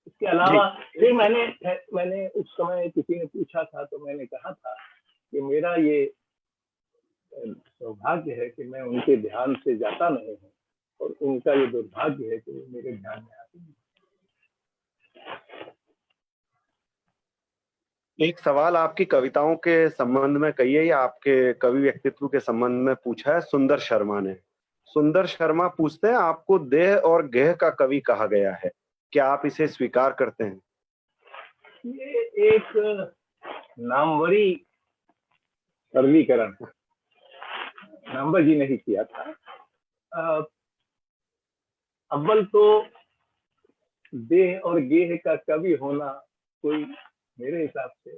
इसके अलावा फिर मैंने उस समय किसी ने पूछा था तो मैंने कहा था कि मेरा ये सौभाग्य है कि मैं उनके ध्यान से जाता नहीं हूँ, और उनका ये दुर्भाग्य है कि वो मेरे ध्यान में आते नहीं। एक सवाल आपकी कविताओं के संबंध में कहिए या आपके कवि व्यक्तित्व के संबंध में पूछा है सुंदर शर्मा ने। सुंदर शर्मा पूछते हैं, आपको देह और गेह का कवि कहा गया है, क्या आप इसे स्वीकार करते हैं? ये एक नामवरी सरलीकरण नामवर जी ने ही किया था। अव्वल तो देह और गेह का कवि होना कोई मेरे हिसाब से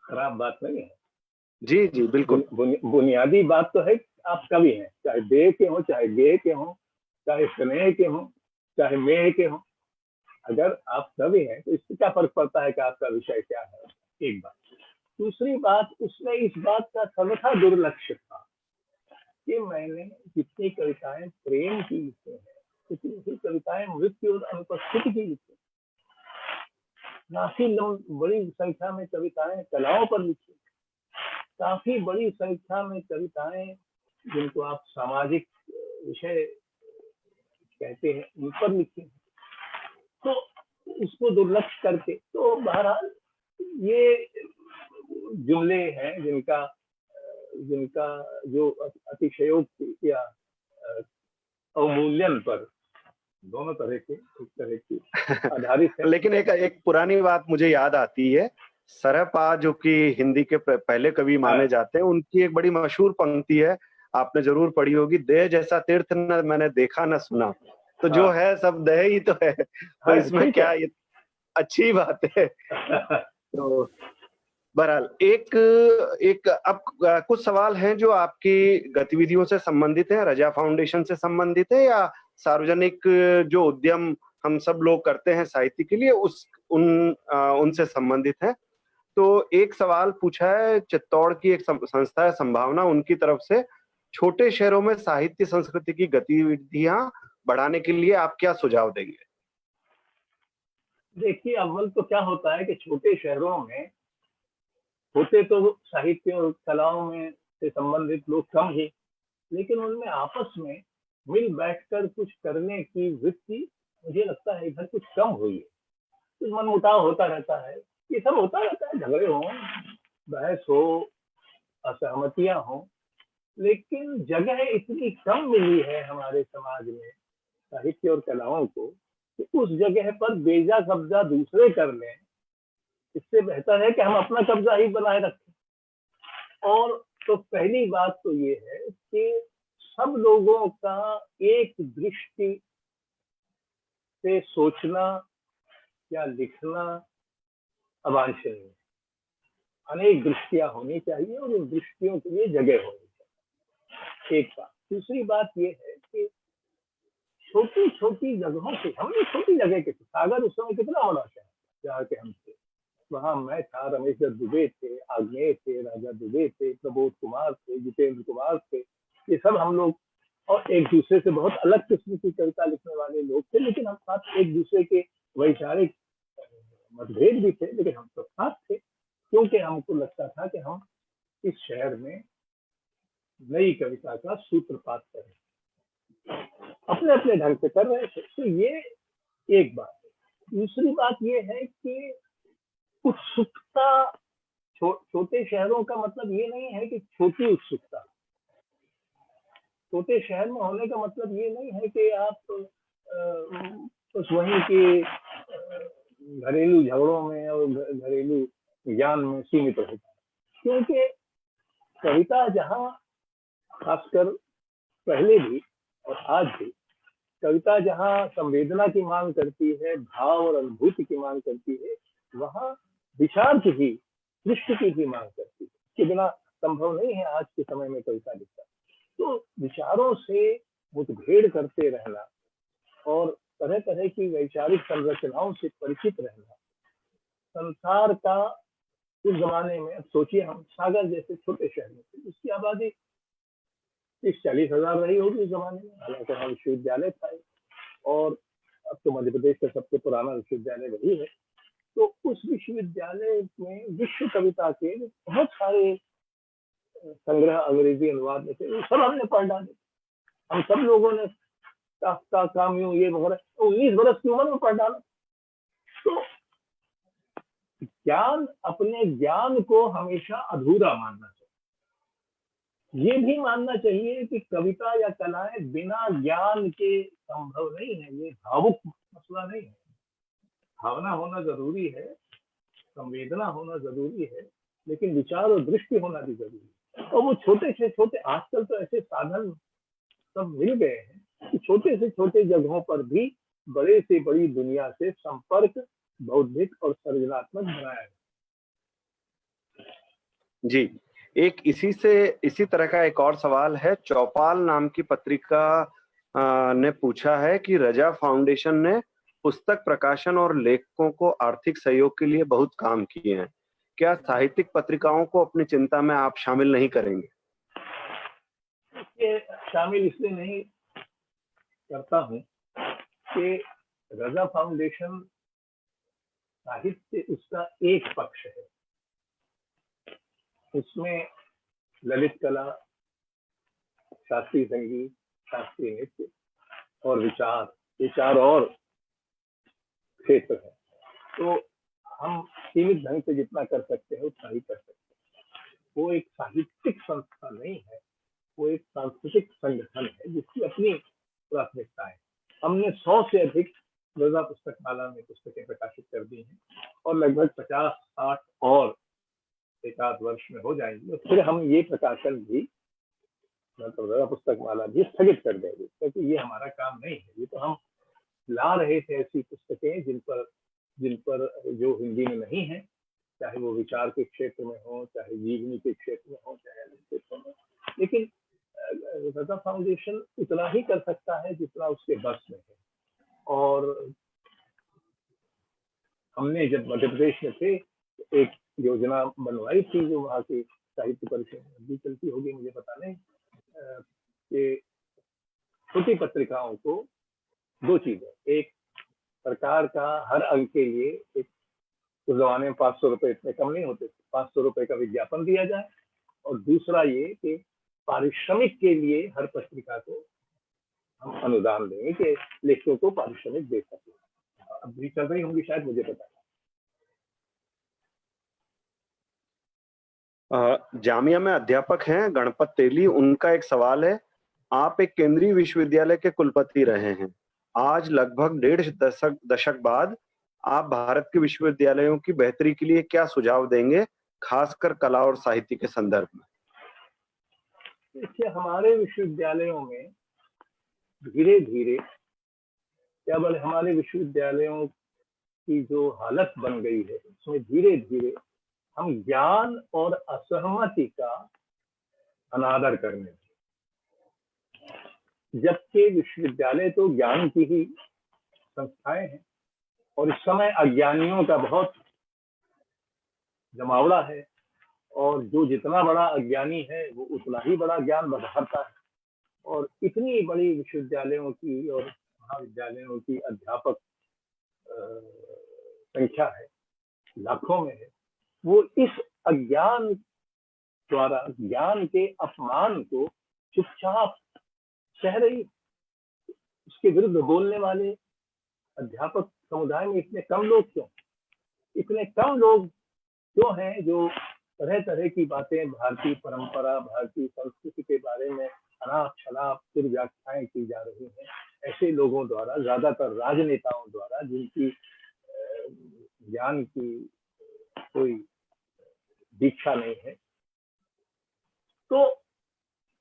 खराब बात नहीं है। जी जी बिल्कुल। बुनियादी बात तो है आप कवि हैं, चाहे देह के हो, चाहे गेह के हो, चाहे स्नेह के हो, चाहे मेह के हो। अगर आप कवि हैं तो इससे क्या फर्क पड़ता है कि आपका विषय क्या है? एक बात। दूसरी बात, उसमें इस बात का सर्वथा दुर्लक्ष्य था कि मैंने जितनी कविताएं प्रेम की लिखी हैं, उतनी ही कविताएं मृत्यु और अनुपस्थिति की लिखी, काफी बड़ी संख्या में कविताएं कलाओं पर लिखी, काफी बड़ी संख्या में कविताएं जिनको आप सामाजिक विषय कहते हैं उन पर लिखी। तो उसको दुर्लक्ष्य करके तो बहरहाल ये जुमले हैं जिनका जो अतिशयोक्ति या अवमूल्यन पर दोनों तरह के एक तरह की आधारित है। लेकिन एक पुरानी बात मुझे याद आती है, सरहपा जो कि हिंदी के पहले कवि माने जाते हैं, उनकी एक बड़ी मशहूर पंक्ति है, आपने जरूर पढ़ी होगी, देह जैसा तीर्थ न मैंने देखा न सुना। तो जो है सब दह ही तो है, तो इसमें क्या ये अच्छी बात है। तो बहरहाल एक अब कुछ सवाल हैं जो आपकी गतिविधियों से संबंधित हैं, रजा फाउंडेशन से संबंधित है या सार्वजनिक जो उद्यम हम सब लोग करते हैं साहित्य के लिए उनसे संबंधित है। तो एक सवाल पूछा है, चित्तौड़ की एक संस्था है संभावना, उनकी तरफ से छोटे शहरों में साहित्य संस्कृति की गतिविधियां बढ़ाने के लिए आप क्या सुझाव देंगे? देखिए, अव्वल तो क्या होता है कि छोटे शहरों में होते तो साहित्य और कलाओं में से संबंधित लोग कम ही, लेकिन उनमें आपस में मिल बैठकर कुछ करने की वृत्ति मुझे लगता है इधर कुछ कम हुई है। कुछ मनमुटाव होता रहता है, ये सब होता रहता है, झगड़े हो, बहस हो, असहमतियां हो, लेकिन जगह इतनी कम मिली है हमारे समाज में साहित्य और कलाओं को कि उस जगह पर बेजा कब्जा दूसरे कर लें, इससे बेहतर है कि हम अपना कब्जा ही बनाए रखें। और तो पहली बात तो ये है कि सब लोगों का एक दृष्टि से सोचना या लिखना अवांछनीय है। अनेक दृष्टियां होनी चाहिए और उन दृष्टियों के लिए जगह होनी चाहिए, एक बात। दूसरी बात ये है कि छोटी छोटी जगहों से, हम भी छोटी जगह के थे, सागर उस समय कितना बड़ा शहर जहाँ के हम थे, वहां मैं था, रमेश्वर दुबे थे, आग्नेय थे, राजा दुबे थे, प्रबोध कुमार थे, जितेंद्र कुमार थे, ये सब हम लोग और एक दूसरे से बहुत अलग किस्म की कविता लिखने वाले लोग थे, लेकिन हम साथ एक दूसरे के वैचारिक मतभेद भी थे, लेकिन हम सब साथ थे, क्योंकि हमको लगता था कि हम इस शहर में नई कविता का सूत्रपात करें, अपने अपने ढंग से कर रहे थे। तो ये एक बात है। दूसरी बात ये है कि उत्सुकता, छोटे शहरों का मतलब ये नहीं है कि छोटी उत्सुकता, छोटे शहर में होने का मतलब ये नहीं है कि आप बस वहीं के घरेलू झगड़ों में और घरेलू ज्ञान में सीमित रहता है, क्योंकि कविता जहाँ, खासकर पहले भी और आज भी, कविता जहाँ संवेदना की मांग करती है, भाव और अनुभूति की मांग करती है, वहाँ विचार की भी, दृष्टि की भी मांग करती है। इसके बिना संभव नहीं है आज के समय में कविता लिखना। तो विचारों से मुठभेड़ करते रहना और तरह तरह की वैचारिक संरचनाओं से परिचित रहना, संसार का उस जमाने में, अब सोचिए हम सागर जैसे छोटे शहर में थे, उसकी आबादी 30-40 हजार रही होगी उस जमाने में, हालांकि वहाँ विश्वविद्यालय था और अब तो मध्य प्रदेश का सबसे पुराना विश्वविद्यालय वही है। तो उस विश्वविद्यालय में विश्व कविता के बहुत सारे संग्रह अंग्रेजी अनुवाद में थे, वो सब हमने पढ़ डाले। हम सब लोगों ने काफ्का, काम्यू, ये वगैरह 19 बरस की उम्र में पढ़ डाला। तो ज्ञान, अपने ज्ञान को हमेशा अधूरा मानना चाहिए। ये भी मानना चाहिए कि कविता या कलाएं बिना ज्ञान के संभव नहीं है। ये भावुक मसला नहीं है, भावना होना जरूरी है, संवेदना होना जरूरी है, लेकिन विचार और दृष्टि होना भी जरूरी है। और वो छोटे से छोटे, आजकल तो ऐसे साधन सब मिल गए हैं कि छोटे से छोटे जगहों पर भी बड़े से बड़ी दुनिया से संपर्क बौद्धिक और सृजनात्मक बनाया है। जी, एक इसी तरह का एक और सवाल है। चौपाल नाम की पत्रिका ने पूछा है कि रजा फाउंडेशन ने पुस्तक प्रकाशन और लेखकों को आर्थिक सहयोग के लिए बहुत काम किए हैं, क्या साहित्यिक पत्रिकाओं को अपनी चिंता में आप शामिल नहीं करेंगे? ये शामिल इसलिए नहीं करता हूँ कि रजा फाउंडेशन साहित्य उसका एक पक्ष है, उसमें ललित कला, शास्त्रीय संगीत, शास्त्रीय नृत्य और विचार, ये चार और क्षेत्र है। तो हम सीमित ढंग से जितना कर सकते हैं उतना ही कर सकते हैं। वो एक साहित्यिक संस्था नहीं है, वो एक सांस्कृतिक संगठन है जिसकी अपनी प्राथमिकता है। हमने 100 से अधिक रजा पुस्तकमाला में पुस्तकें प्रकाशित कर दी हैं और लगभग 50-60 और एक आध वर्ष में हो जाएंगी, और फिर हम ये प्रकाशन भी, मतलब रजा पुस्तकमाला भी स्थगित कर देंगे, क्योंकि ये हमारा काम नहीं है। ये तो हम ला रहे थे ऐसी पुस्तकें जिन पर जो हिंदी में नहीं है, चाहे वो विचार के क्षेत्र में हो, चाहे जीवनी के क्षेत्र में हो, चाहे अन्य क्षेत्रों में। लेकिन रजा फाउंडेशन उतना ही कर सकता है जितना उसके बस में है। और हमने जब मध्य प्रदेश में थे एक योजना बनवाई थी, जो वहाँ की साहित्य परिषद में भी चलती होगी मुझे पता नहीं, कि छोटी पत्रिकाओं को 2 चीजें, एक सरकार का हर अंक के लिए एक, उस जमाने में 500 रुपए इतने कम नहीं होते थे, 500 रुपए का विज्ञापन दिया जाए, और दूसरा ये कि पारिश्रमिक के लिए हर पत्रिका को हम अनुदान देंगे कि लेखकों को पारिश्रमिक दे सके। अब भी चल रही होंगी शायद, मुझे पता नहीं। जामिया में अध्यापक हैं गणपत तेली, उनका एक सवाल है। आप एक केंद्रीय विश्वविद्यालय के कुलपति रहे हैं, आज लगभग 1.5 दशक बाद आप भारत के विश्वविद्यालयों की बेहतरी के लिए क्या सुझाव देंगे, खासकर कला और साहित्य के संदर्भ में? देखिए, हमारे विश्वविद्यालयों में धीरे धीरे, केवल हमारे विश्वविद्यालयों की जो हालत बन गई है उसमें धीरे धीरे हम ज्ञान और असहमति का अनादर करने लगे, जबकि विश्वविद्यालय तो ज्ञान की ही संस्थाएं हैं और इस समय अज्ञानियों का बहुत जमावड़ा है, और जो जितना बड़ा अज्ञानी है वो उतना ही बड़ा ज्ञान बढ़ाता है। और इतनी बड़ी विश्वविद्यालयों की और महाविद्यालयों की अध्यापक संख्या है, लाखों में है, वो इस अज्ञान द्वारा ज्ञान के अपमान को चुपचाप सह रही। उसके विरुद्ध बोलने वाले अध्यापक समुदाय में इतने कम लोग क्यों? इतने कम लोग क्यों हैं जो तरह तरह की बातें, भारतीय परंपरा, भारतीय संस्कृति के बारे में अनाप शनाप दुर्व्याख्याएं की जा रही हैं ऐसे लोगों द्वारा, ज्यादातर राजनेताओं द्वारा, जिनकी ज्ञान की कोई दीक्षा नहीं है। तो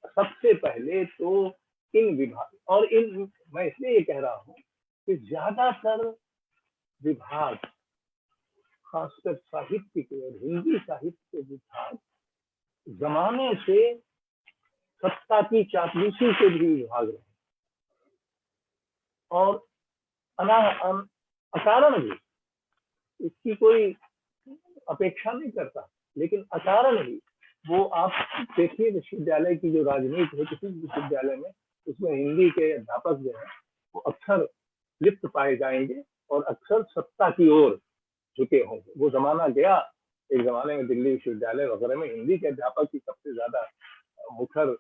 सबसे पहले तो इन विभाग, और इन, मैं इसलिए ये कह रहा हूँ कि ज्यादातर विभाग, खासकर साहित्य के और हिंदी साहित्य के विभाग, जमाने से सत्ता की चापलूसी से भी भाग रहे हैं। और अकारण भी, इसकी कोई अपेक्षा नहीं करता, लेकिन अकारण भी वो आप देखिए विश्वविद्यालय की जो राजनीति है किसी विश्वविद्यालय में, उसमें हिंदी के अध्यापक जो है वो अक्सर लिप्त पाए जाएंगे और अक्सर सत्ता की ओर झुके होंगे। वो जमाना गया, एक जमाने में दिल्ली विश्वविद्यालय वगैरह में हिंदी के अध्यापक ही सबसे ज्यादा मुखर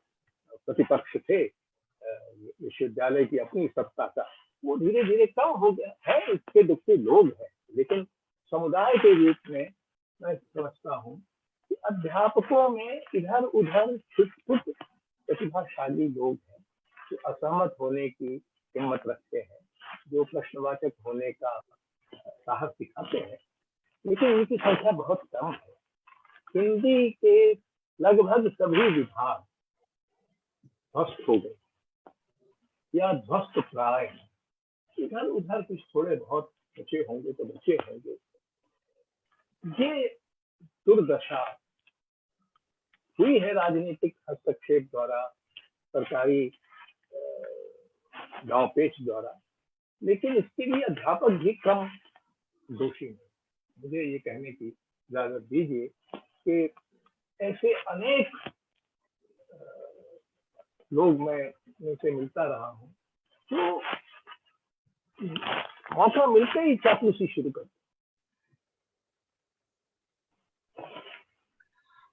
प्रतिपक्ष थे विश्वविद्यालय की अपनी सत्ता का। वो धीरे धीरे कम हो गया है, इसके दुखी लोग हैं, लेकिन समुदाय के रूप में मैं समझता हूँ कि अध्यापकों में इधर उधर छुट प्रतिभाशाली लोग हैं जो असहमत होने की हिम्मत रखते हैं, जो प्रश्नवाचक होने का साहस दिखाते हैं, लेकिन इनकी संख्या बहुत कम है। हिंदी के लगभग सभी विभाग ध्वस्त हो गए या ध्वस्त प्राय, इधर उधर कुछ थोड़े बहुत बचे होंगे तो बचे होंगे। ये दुर्दशा हुई है राजनीतिक हस्तक्षेप द्वारा, सरकारी गांव पेच द्वारा, लेकिन इसके लिए अध्यापक भी कम दोषी नहीं। मुझे ये कहने की इजाजत दीजिए कि ऐसे अनेक लोग मैं उनसे मिलता रहा हूँ जो मौका मिलते ही चापलूसी शुरू कर।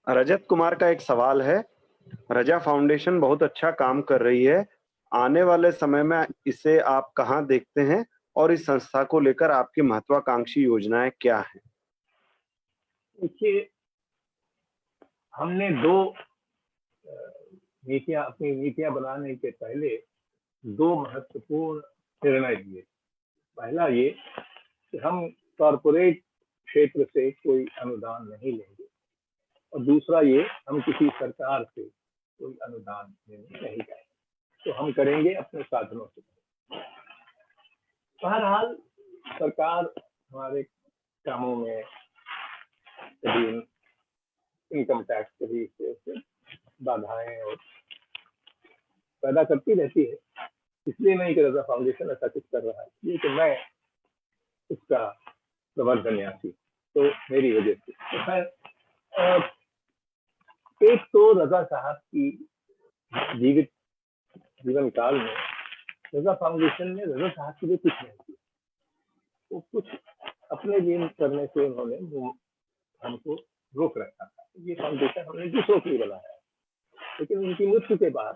रजत कुमार का एक सवाल है, रजा फाउंडेशन बहुत अच्छा काम कर रही है, आने वाले समय में इसे आप कहां देखते हैं और इस संस्था को लेकर आपकी महत्वाकांक्षी योजनाएं क्या हैं? देखिए, हमने अपनी नीतियां बनाने के पहले दो महत्वपूर्ण निर्णय लिए। पहला ये कि हम कॉरपोरेट क्षेत्र से कोई अनुदान नहीं लेंगे, और दूसरा ये हम किसी सरकार से कोई अनुदान लेने नहीं जाएंगे, तो हम करेंगे अपने साधनों से। बहरहाल सरकार हमारे कामों में कभी इनकम टैक्स कभी से बाधाएं और पैदा करती रहती है, इसलिए नहीं कि रजा फाउंडेशन ऐसा कुछ कर रहा है, ये कि मैं उसका प्रबंधन्यासी, तो मेरी वजह से। तो खैर, एक तो रजा साहब की जीवन काल में रजा फाउंडेशन ने रजा साहब के लिए कुछ नहीं किया, वो कुछ अपने लिए करने से उन्होंने हमको रोक रखा था। ये फाउंडेशन हमने दूसरों के लिए बनाया, लेकिन उनकी मृत्यु के बाद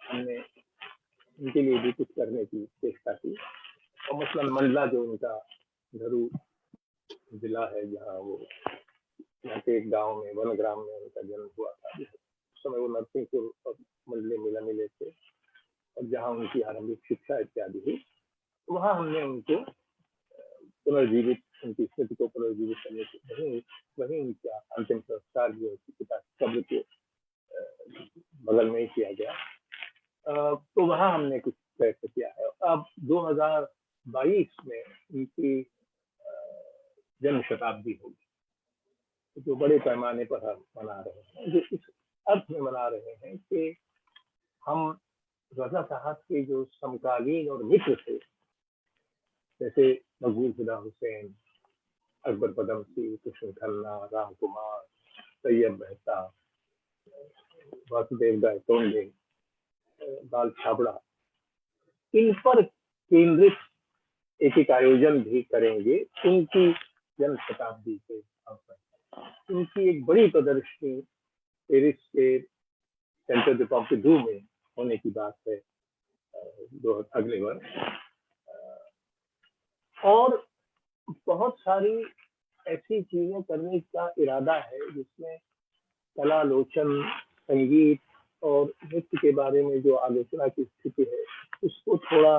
हमने उनके लिए भी कुछ करने की चेष्टा की। और मसलन मंडला जो उनका घरू जिला है, जहाँ वो यहाँ के एक गांव में वनग्राम में उनका जन्म हुआ था, उस समय वो नरसिंहपुर और मंडले मिले थे, और जहाँ उनकी आरंभिक शिक्षा इत्यादि हुई, वहाँ हमने उनको पुनर्जीवित, उनकी स्मृति को पुनर्जीवित करने के वहीं उनका अंतिम संस्कार जो पिता कब्र के बगल में ही किया गया। तो वहाँ हमने कुछ प्रयत्न किया है। अब 2022 में उनकी जन्म शताब्दी होगी, जो बड़े पैमाने पर हम मना रहे हैं, जो इस अर्थ में मना रहे हैं कि हम रजा साहब के जो समकालीन और मित्र थे, जैसे मकबूल हुदा हुसैन, अकबर पदमसी, कृष्ण खन्ना, राम कुमार, तैयब मेहता, वासुदेव गायतोंडे, बाल छाबड़ा, इन पर केंद्रित एक आयोजन भी करेंगे उनकी जन्म शताब्दी के अवसर पर। उनकी एक बड़ी प्रदर्शनी पेरिस के सेंटर दे पॉम्पिडू में होने की बात है अगले वर्ष। और बहुत सारी ऐसी चीजें करने का इरादा है जिसमें कलालोचन, संगीत और नृत्य के बारे में जो आलोचना की स्थिति है उसको थोड़ा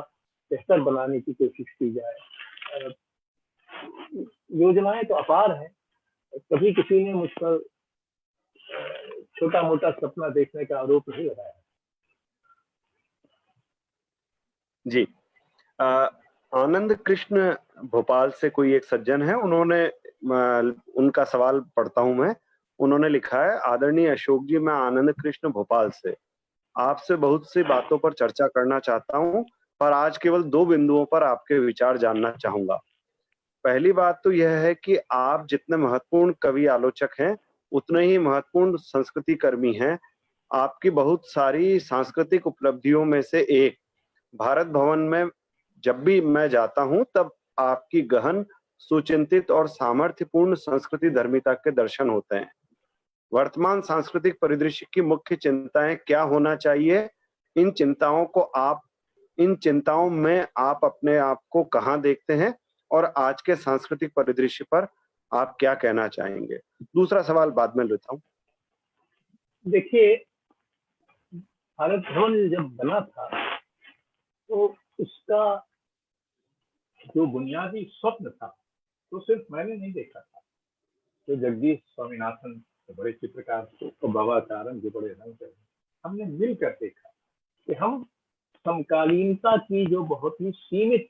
बेहतर बनाने की कोशिश की जाए। योजनाएं तो अपार हैं, कभी किसी ने मुझ पर छोटा मोटा सपना देखने का आरोप नहीं लगाया। जी, आनंद कृष्ण भोपाल से कोई एक सज्जन है, उन्होंने उनका सवाल पढ़ता हूं मैं। उन्होंने लिखा है, आदरणीय अशोक जी, मैं आनंद कृष्ण भोपाल से आपसे बहुत सी बातों पर चर्चा करना चाहता हूं, पर आज केवल 2 बिंदुओं पर आपके विचार जानना चाहूँगा। पहली बात तो यह है कि आप जितने महत्वपूर्ण कवि आलोचक हैं, उतने ही महत्वपूर्ण संस्कृति कर्मी हैं। आपकी बहुत सारी सांस्कृतिक उपलब्धियों में से एक, भारत भवन में जब भी मैं जाता हूँ, तब आपकी गहन, सुचिंतित और सामर्थ्यपूर्ण संस्कृति धर्मिता के दर्शन होते हैं। वर्तमान सांस्कृतिक परिदृश्य की मुख्य चिंताएँ क्या होना चाहिए? इन चिंताओं में आप अपने आप को कहाँ देखते हैं? और आज के सांस्कृतिक परिदृश्य पर आप क्या कहना चाहेंगे? दूसरा सवाल बाद में लेता हूँ। देखिए, भारत भवन जब बना था तो उसका जो बुनियादी स्वप्न था तो सिर्फ मैंने नहीं देखा था, तो जगदीश स्वामीनाथन जो बड़े चित्रकार थे और बाबा चारण जो बड़े रंग, हमने मिलकर देखा कि हम समकालीनता की जो बहुत ही सीमित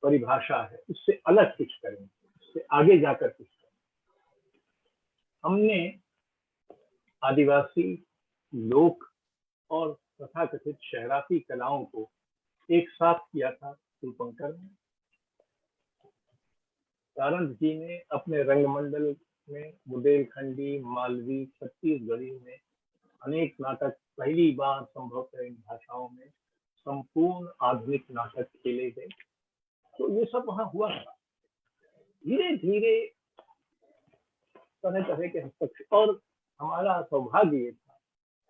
परिभाषा है उससे अलग कुछ करेंगे, उससे आगे जाकर कुछ करेंगे। हमने आदिवासी लोक और तथाकथित शहराती कलाओं को एक साथ किया था शूरपंखर में। सारंग जी ने अपने रंगमंडल में बुंदेलखंडी, मालवी, छत्तीसगढ़ी में अनेक नाटक, पहली बार संभवतः इन भाषाओं में संपूर्ण आधुनिक नाटक खेले गए। तो ये सब वहां हुआ था। धीरे धीरे तरह तरह के हस्तक्षेप, और हमारा सौभाग्य ये था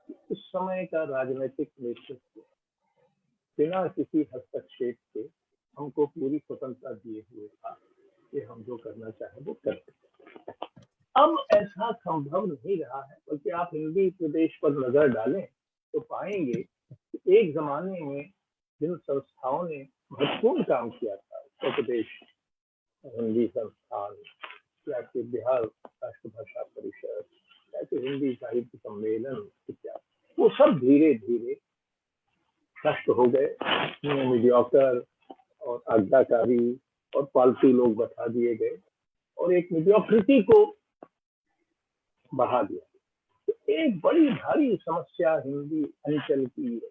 कि उस समय का राजनीतिक नेतृत्व बिना किसी हस्तक्षेप के हमको पूरी स्वतंत्रता दिए हुए था कि हम जो करना चाहें वो कर सकते। अब ऐसा संभव नहीं रहा है, बल्कि आप हिंदी प्रदेश पर नजर डालें तो पाएंगे कि एक जमाने में जिन संस्थाओं ने महत्वपूर्ण काम किया था, उत्तर प्रदेश हिंदी संस्थान, या कि बिहार राष्ट्रभाषा परिषद, या कि हिंदी साहित्य सम्मेलन इत्यादि, वो सब धीरे धीरे नष्ट हो गए। मीडियोकर और आज्ञाकारी और पालतू लोग बैठा दिए गए और एक मीडियोक्रिटी को बढ़ा दिया। तो एक बड़ी भारी समस्या हिंदी अंचल की है।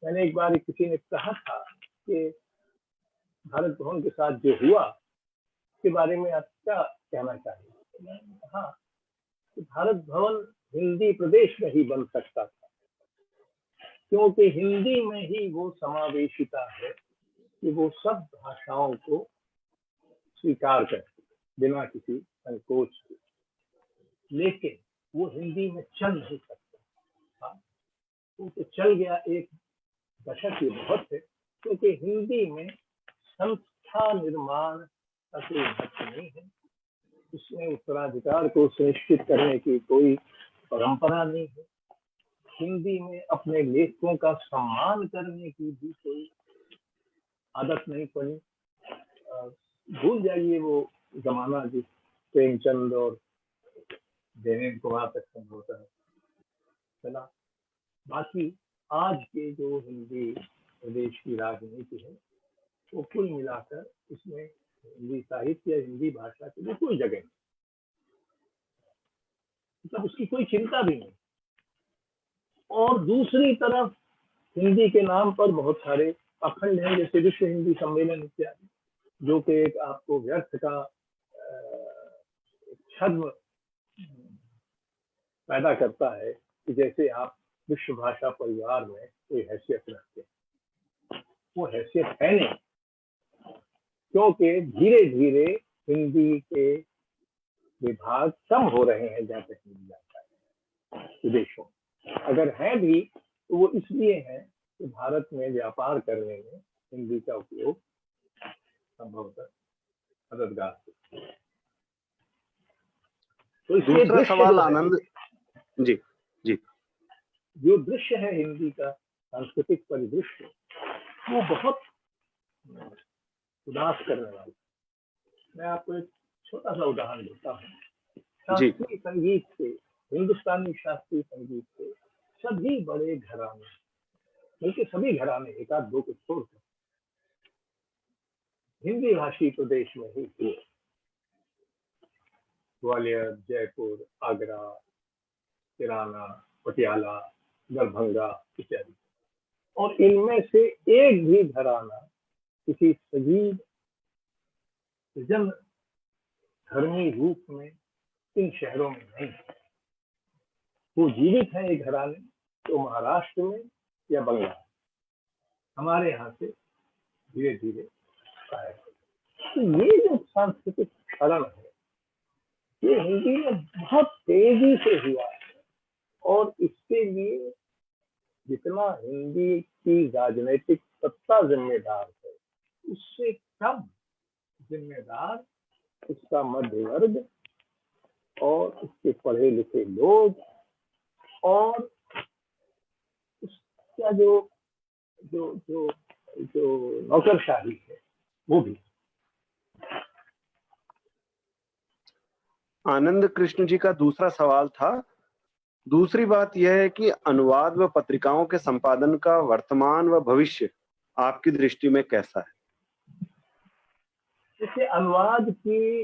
मैंने एक बार किसी ने कहा था कि भारत भवन के साथ जो हुआ के बारे में आप क्या कहना चाहिए? मैंने कहा कि भारत भवन हिंदी प्रदेश में ही बन सकता था, क्योंकि हिंदी में ही वो समावेशिता है कि वो सब भाषाओं को स्वीकार करती बिना किसी संकोच के। लेकिन वो हिंदी में चल नहीं सकता, क्योंकि चल गया एक दशक ये बहुत है, क्योंकि हिंदी में संस्था निर्माण का कोई हक नहीं है, उसमें उत्तराधिकार को सुनिश्चित करने की कोई परंपरा नहीं है, हिंदी में अपने लेखकों का सम्मान करने की भी कोई आदत नहीं पड़ी। भूल जाइए वो जमाना जिस प्रेमचंद और देवेंद्र कुमार तक संभवतः चला। बाकी आज के जो हिंदी प्रदेश की राजनीति है वो कुल मिलाकर इसमें हिंदी साहित्य या हिंदी भाषा के लिए कोई जगह नहीं, मतलब उसकी कोई चिंता भी नहीं। और दूसरी तरफ हिंदी के नाम पर बहुत सारे अखंड हैं, जैसे विश्व हिंदी सम्मेलन इत्यादि, जो कि एक आपको व्यर्थ का छद्म पैदा करता है कि जैसे आप विश्व भाषा परिवार में कोई हैसियत रखते हैं। वो हैसियत है नहीं, क्योंकि धीरे धीरे हिंदी के विभाग कम हो रहे हैं जहाँ तक मिल जाता है विदेशों में। अगर है भी तो वो इसलिए है कि भारत में व्यापार करने में हिंदी का उपयोग संभवतः मददगार है। तो इसलिए दूसरा सवाल आनंद जी जी जो दृश्य है हिंदी का सांस्कृतिक परिदृश्य, वो बहुत उदास करने वाला। मैं आपको एक छोटा सा उदाहरण देता हूँ। शास्त्रीय संगीत से, हिंदुस्तानी शास्त्रीय संगीत से सभी बड़े घराने, बल्कि सभी घराने एक आध दो को छोड़कर हिंदी भाषी प्रदेश में ही हुए। ग्वालियर, जयपुर, आगरा, किराना, पटियाला, दरभंगा इत्यादि। और इनमें से एक भी घराना किसी सजीव जन धर्मी रूप में इन शहरों में नहीं है। वो जीवित है ये घराने तो महाराष्ट्र में या बंगाल, हमारे यहाँ से धीरे धीरे गायब हो गए। तो ये जो सांस्कृतिक क्षरण है ये हिंदी में बहुत तेजी से हुआ है, और इसके लिए जितना हिंदी की राजनीतिक सत्ता जिम्मेदार है उससे कम जिम्मेदार उसका मध्य वर्ग और उसके पढ़े लिखे लोग और उसका जो जो जो जो नौकरशाही है वो भी। आनंद कृष्ण जी का दूसरा सवाल था, दूसरी बात यह है कि अनुवाद व पत्रिकाओं के संपादन का वर्तमान व भविष्य आपकी दृष्टि में कैसा है? जैसे अनुवाद की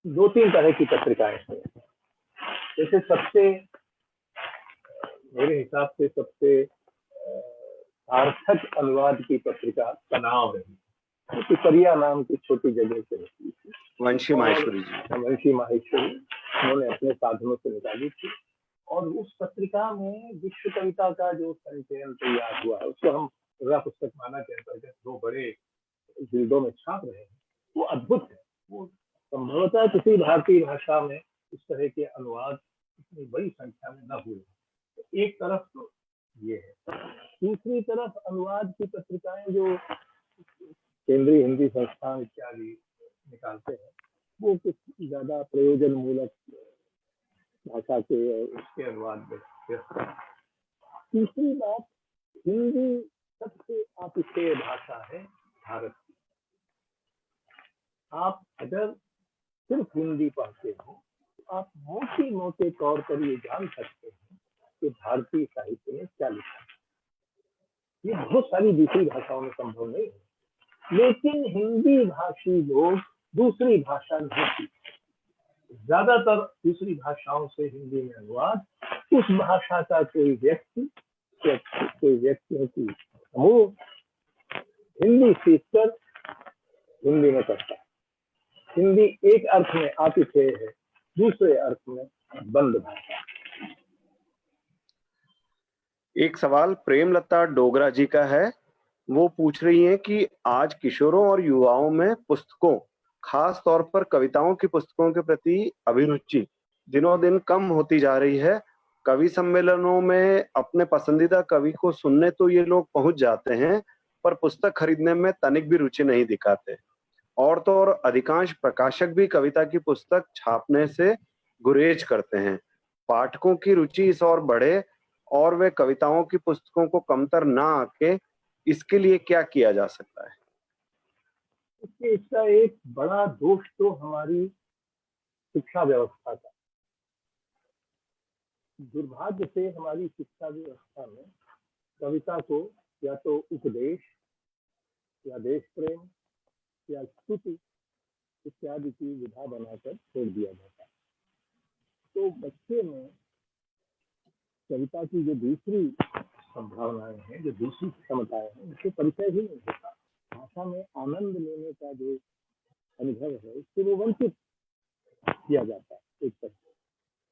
2-3 तरह की पत्रिकाएं हैं। जैसे सबसे मेरे हिसाब से सबसे सार्थक अनुवाद की पत्रिका तनाव रही, पिपरिया नाम की छोटी जगह से होती थी, वंशी माहेश्वरी जी। वंशी माहेश्वरी उन्होंने अपने साधनों से निकाली थी, और उस पत्रिका में विश्व कविता का जो संचयन तैयार हुआ है उसको हम पुस्तक माना के अंतर्गत 2 बड़े जिल्दों में छाप रहे हैं, वो अद्भुत है। वो संभवतः किसी भारतीय भाषा में इस तरह के अनुवाद इतनी बड़ी संख्या में न हुए। तो एक तरफ तो ये है, दूसरी तरफ अनुवाद की पत्रिकाएं जो केंद्रीय हिंदी संस्थान इत्यादि निकालते हैं वो कुछ ज्यादा प्रयोजन मूलक भाषा के उसके अनुवाद में व्यस्त है। तीसरी बात, हिंदी सबसे अतिशय भाषा है भारत की। आप अगर सिर्फ हिंदी पढ़ते हो तो आप मोटे तौर पर ये जान सकते हैं कि भारतीय साहित्य में क्या लिखा है। ये बहुत सारी दूसरी भाषाओं में संभव नहीं है, लेकिन हिंदी भाषी लोग दूसरी भाषा नहीं सीखते। ज्यादातर दूसरी भाषाओं से हिंदी में अनुवाद उस भाषा का कोई व्यक्ति की समूह हिंदी सीखकर हिंदी में करता है। हिंदी एक अर्थ में आतिथेय है, दूसरे अर्थ में बंद भाषा। एक सवाल प्रेमलता डोगरा जी का है, वो पूछ रही हैं कि आज किशोरों और युवाओं में पुस्तकों, खास तौर पर कविताओं की पुस्तकों के प्रति अभिरुचि दिनों दिन कम होती जा रही है। कवि सम्मेलनों में अपने पसंदीदा कवि को सुनने तो ये लोग पहुंच जाते हैं, पर पुस्तक खरीदने में तनिक भी रुचि नहीं दिखाते। और तो और अधिकांश प्रकाशक भी कविता की पुस्तक छापने से गुरेज करते हैं। पाठकों की रुचि इस ओर बढ़े और वे कविताओं की पुस्तकों को कमतर ना आके, इसके लिए क्या किया जा सकता है? इसका एक बड़ा दोष तो हमारी शिक्षा व्यवस्था का, दुर्भाग्य से हमारी शिक्षा व्यवस्था में कविता को या तो उपदेश या देश प्रेम या स्तुति इत्यादि की विधा बनाकर छोड़ दिया जाता है। तो बच्चे में कविता की जो दूसरी संभावनाएं हैं, जो दूसरी क्षमताएं हैं, उससे परिचय ही नहीं होता। भाषा में आनंद लेने का जो अनुभव है उससे वो वंचित किया जाता है एक तरह से।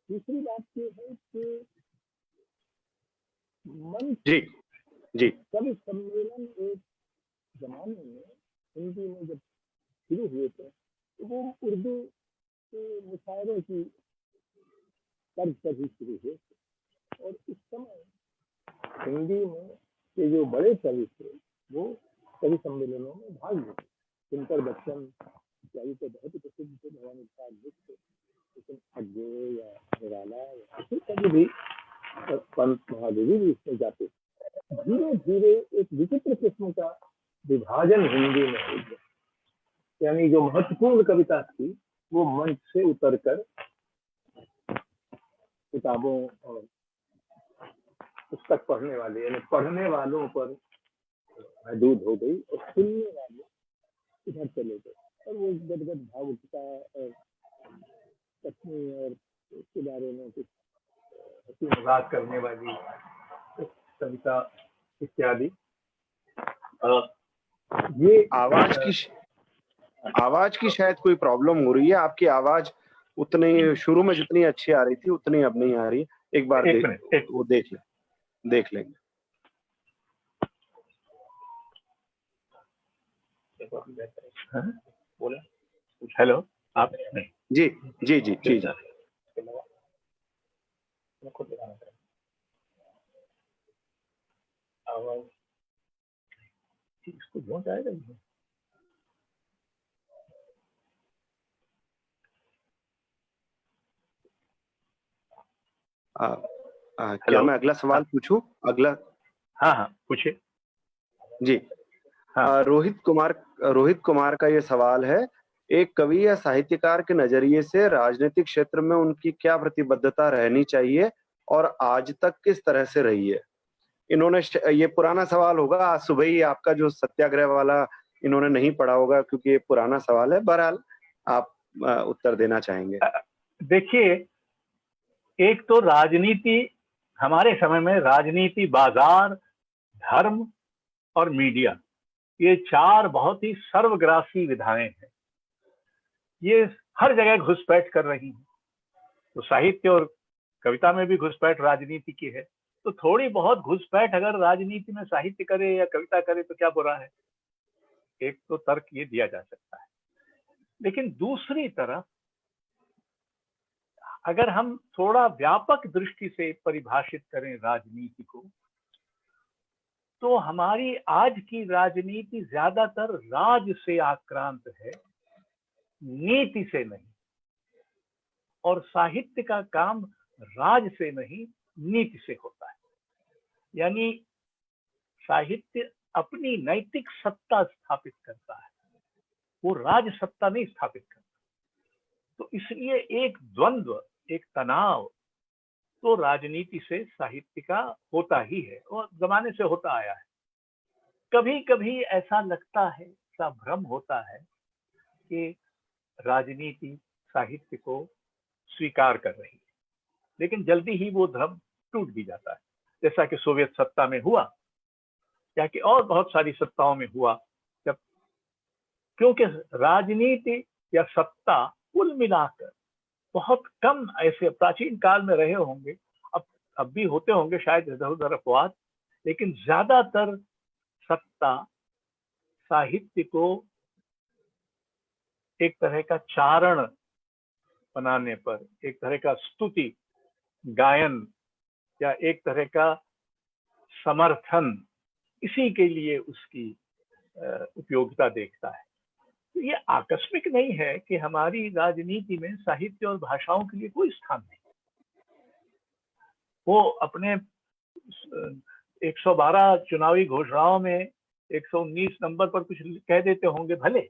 दूसरी बात ये है कि मंच जी कवि सम्मेलन एक जमाने में हिंदी में जब शुरू हुए थे तो वो उर्दू के मुशायरों की तर्ज पर ही शुरू हुए थे, और इस समय हिंदी में के जो बड़े कवि थे वो कवि सम्मेलनों में भाग लेते। दिनकर बच्चन इत्यादि तो बहुत ही प्रसिद्ध थे, भवानी प्रसाद मिश्र, लेकिन अज्ञे या निराला या कभी भी पंत महादेवी भी इसमें जाते। धीरे धीरे एक विचित्र किस्म का विभाजन हिंदी में हो गया, यानी जो महत्वपूर्ण कविता थी वो मंच से उतरकर किताबों और पुस्तक पढ़ने वाले यानी पढ़ने वालों पर महदूद हो गई, और सुनने वाले इधर चले गए। और वो गदगद भावुकता और कथनी और उसके बारे में कुछ हंसी मजाक करने वाली कविता इत्यादि। ये आवाज की शायद कोई प्रॉब्लम हो रही है। आपकी आवाज उतनी शुरू में जितनी अच्छी आ रही थी उतनी अब नहीं आ रही। एक बार वो देख लेंगे। बोला हेलो आप? जी जी जी जी जी आवाज इसको बहुत आएगा। क्या मैं अगला सवाल पूछूं? अगला? हाँ पूछिए। जी हाँ। रोहित कुमार का ये सवाल है, एक कवि या साहित्यकार के नजरिए से राजनीतिक क्षेत्र में उनकी क्या प्रतिबद्धता रहनी चाहिए और आज तक किस तरह से रही है? इन्होंने ये पुराना सवाल होगा, आज सुबह ही आपका जो सत्याग्रह वाला इन्होंने नहीं पढ़ा होगा क्योंकि ये पुराना सवाल है। बहरहाल आप उत्तर देना चाहेंगे? देखिए, एक तो राजनीति, हमारे समय में राजनीति, बाजार, धर्म और मीडिया, ये चार बहुत ही सर्वग्रासी विधाएं हैं। ये हर जगह घुसपैठ कर रही हैं। तो साहित्य और कविता में भी घुसपैठ राजनीति की है। तो थोड़ी बहुत घुसपैठ अगर राजनीति में साहित्य करे या कविता करे तो क्या बुरा है? एक तो तर्क ये दिया जा सकता है। लेकिन दूसरी तरफ अगर हम थोड़ा व्यापक दृष्टि से परिभाषित करें राजनीति को, तो हमारी आज की राजनीति ज्यादातर राज से आक्रांत है, नीति से नहीं। और साहित्य का काम राज से नहीं, नीति से होता है। यानी साहित्य अपनी नैतिक सत्ता स्थापित करता है, वो राज सत्ता नहीं स्थापित करता। तो इसलिए एक द्वंद्व, एक तनाव तो राजनीति से साहित्य का होता ही है और जमाने से होता आया है। कभी कभी ऐसा लगता है, ऐसा भ्रम होता है कि राजनीति साहित्य को स्वीकार कर रही है, लेकिन जल्दी ही वो भ्रम टूट भी जाता है, जैसा कि सोवियत सत्ता में हुआ या कि और बहुत सारी सत्ताओं में हुआ। जब क्योंकि राजनीति या सत्ता कुल मिलाकर बहुत कम ऐसे प्राचीन काल में रहे होंगे, अब भी होते होंगे शायद इधर उधर अपवाद, लेकिन ज्यादातर सत्ता साहित्य को एक तरह का चारण बनाने पर, एक तरह का स्तुति गायन या एक तरह का समर्थन, इसी के लिए उसकी उपयोगिता देखता है। तो ये आकस्मिक नहीं है कि हमारी राजनीति में साहित्य और भाषाओं के लिए कोई स्थान नहीं। वो अपने 112 चुनावी घोषणाओं में 119 नंबर पर कुछ कह देते होंगे भले,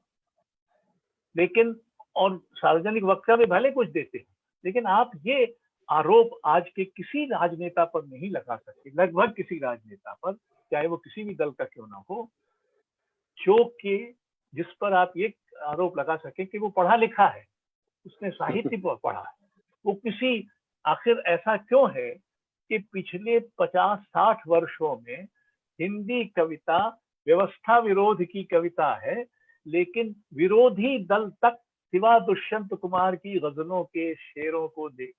लेकिन और सार्वजनिक वक्तव्य में भले कुछ देते हैं, लेकिन आप ये आरोप आज के किसी राजनेता पर नहीं लगा सकते, लगभग किसी राजनेता पर, चाहे वो किसी भी दल का क्यों ना हो, जो कि जिस पर आप ये आरोप लगा सके कि वो पढ़ा लिखा है, उसने साहित्य पर पढ़ा है। वो किसी, आखिर ऐसा क्यों है कि पिछले 50-60 वर्षों में हिंदी कविता व्यवस्था विरोध की कविता है, लेकिन विरोधी दल तक सिवा दुष्यंत कुमार की गजलों के शेरों को देख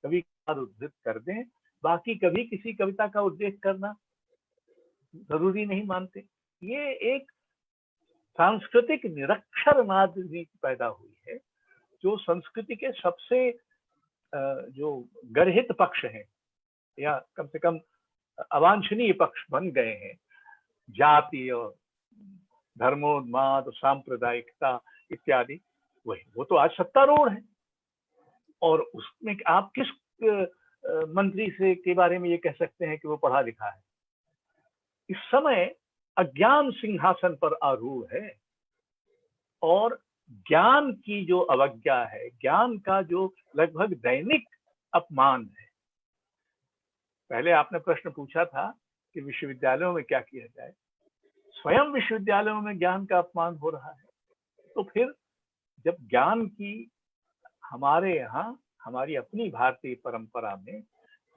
कभी उद्धृत कर दें, बाकी कभी किसी कविता का उल्लेख करना जरूरी नहीं मानते। ये एक सांस्कृतिक निरक्षर नीति पैदा हुई है, जो संस्कृति के सबसे जो गर्हित पक्ष हैं या कम से कम अवांछनीय पक्ष बन गए हैं, जाति और धर्मोन्माद, सांप्रदायिकता इत्यादि, वही वो तो आज सत्तारूढ़ है। और उसमें आप किस मंत्री से के बारे में ये कह सकते हैं कि वो पढ़ा लिखा है? इस समय अज्ञान सिंहासन पर आरूढ़ है और ज्ञान की जो अवज्ञा है, ज्ञान का जो लगभग दैनिक अपमान है। पहले आपने प्रश्न पूछा था कि विश्वविद्यालयों में क्या किया जाए। स्वयं विश्वविद्यालयों में ज्ञान का अपमान हो रहा है, तो फिर जब ज्ञान की, हमारे यहाँ हमारी अपनी भारतीय परंपरा में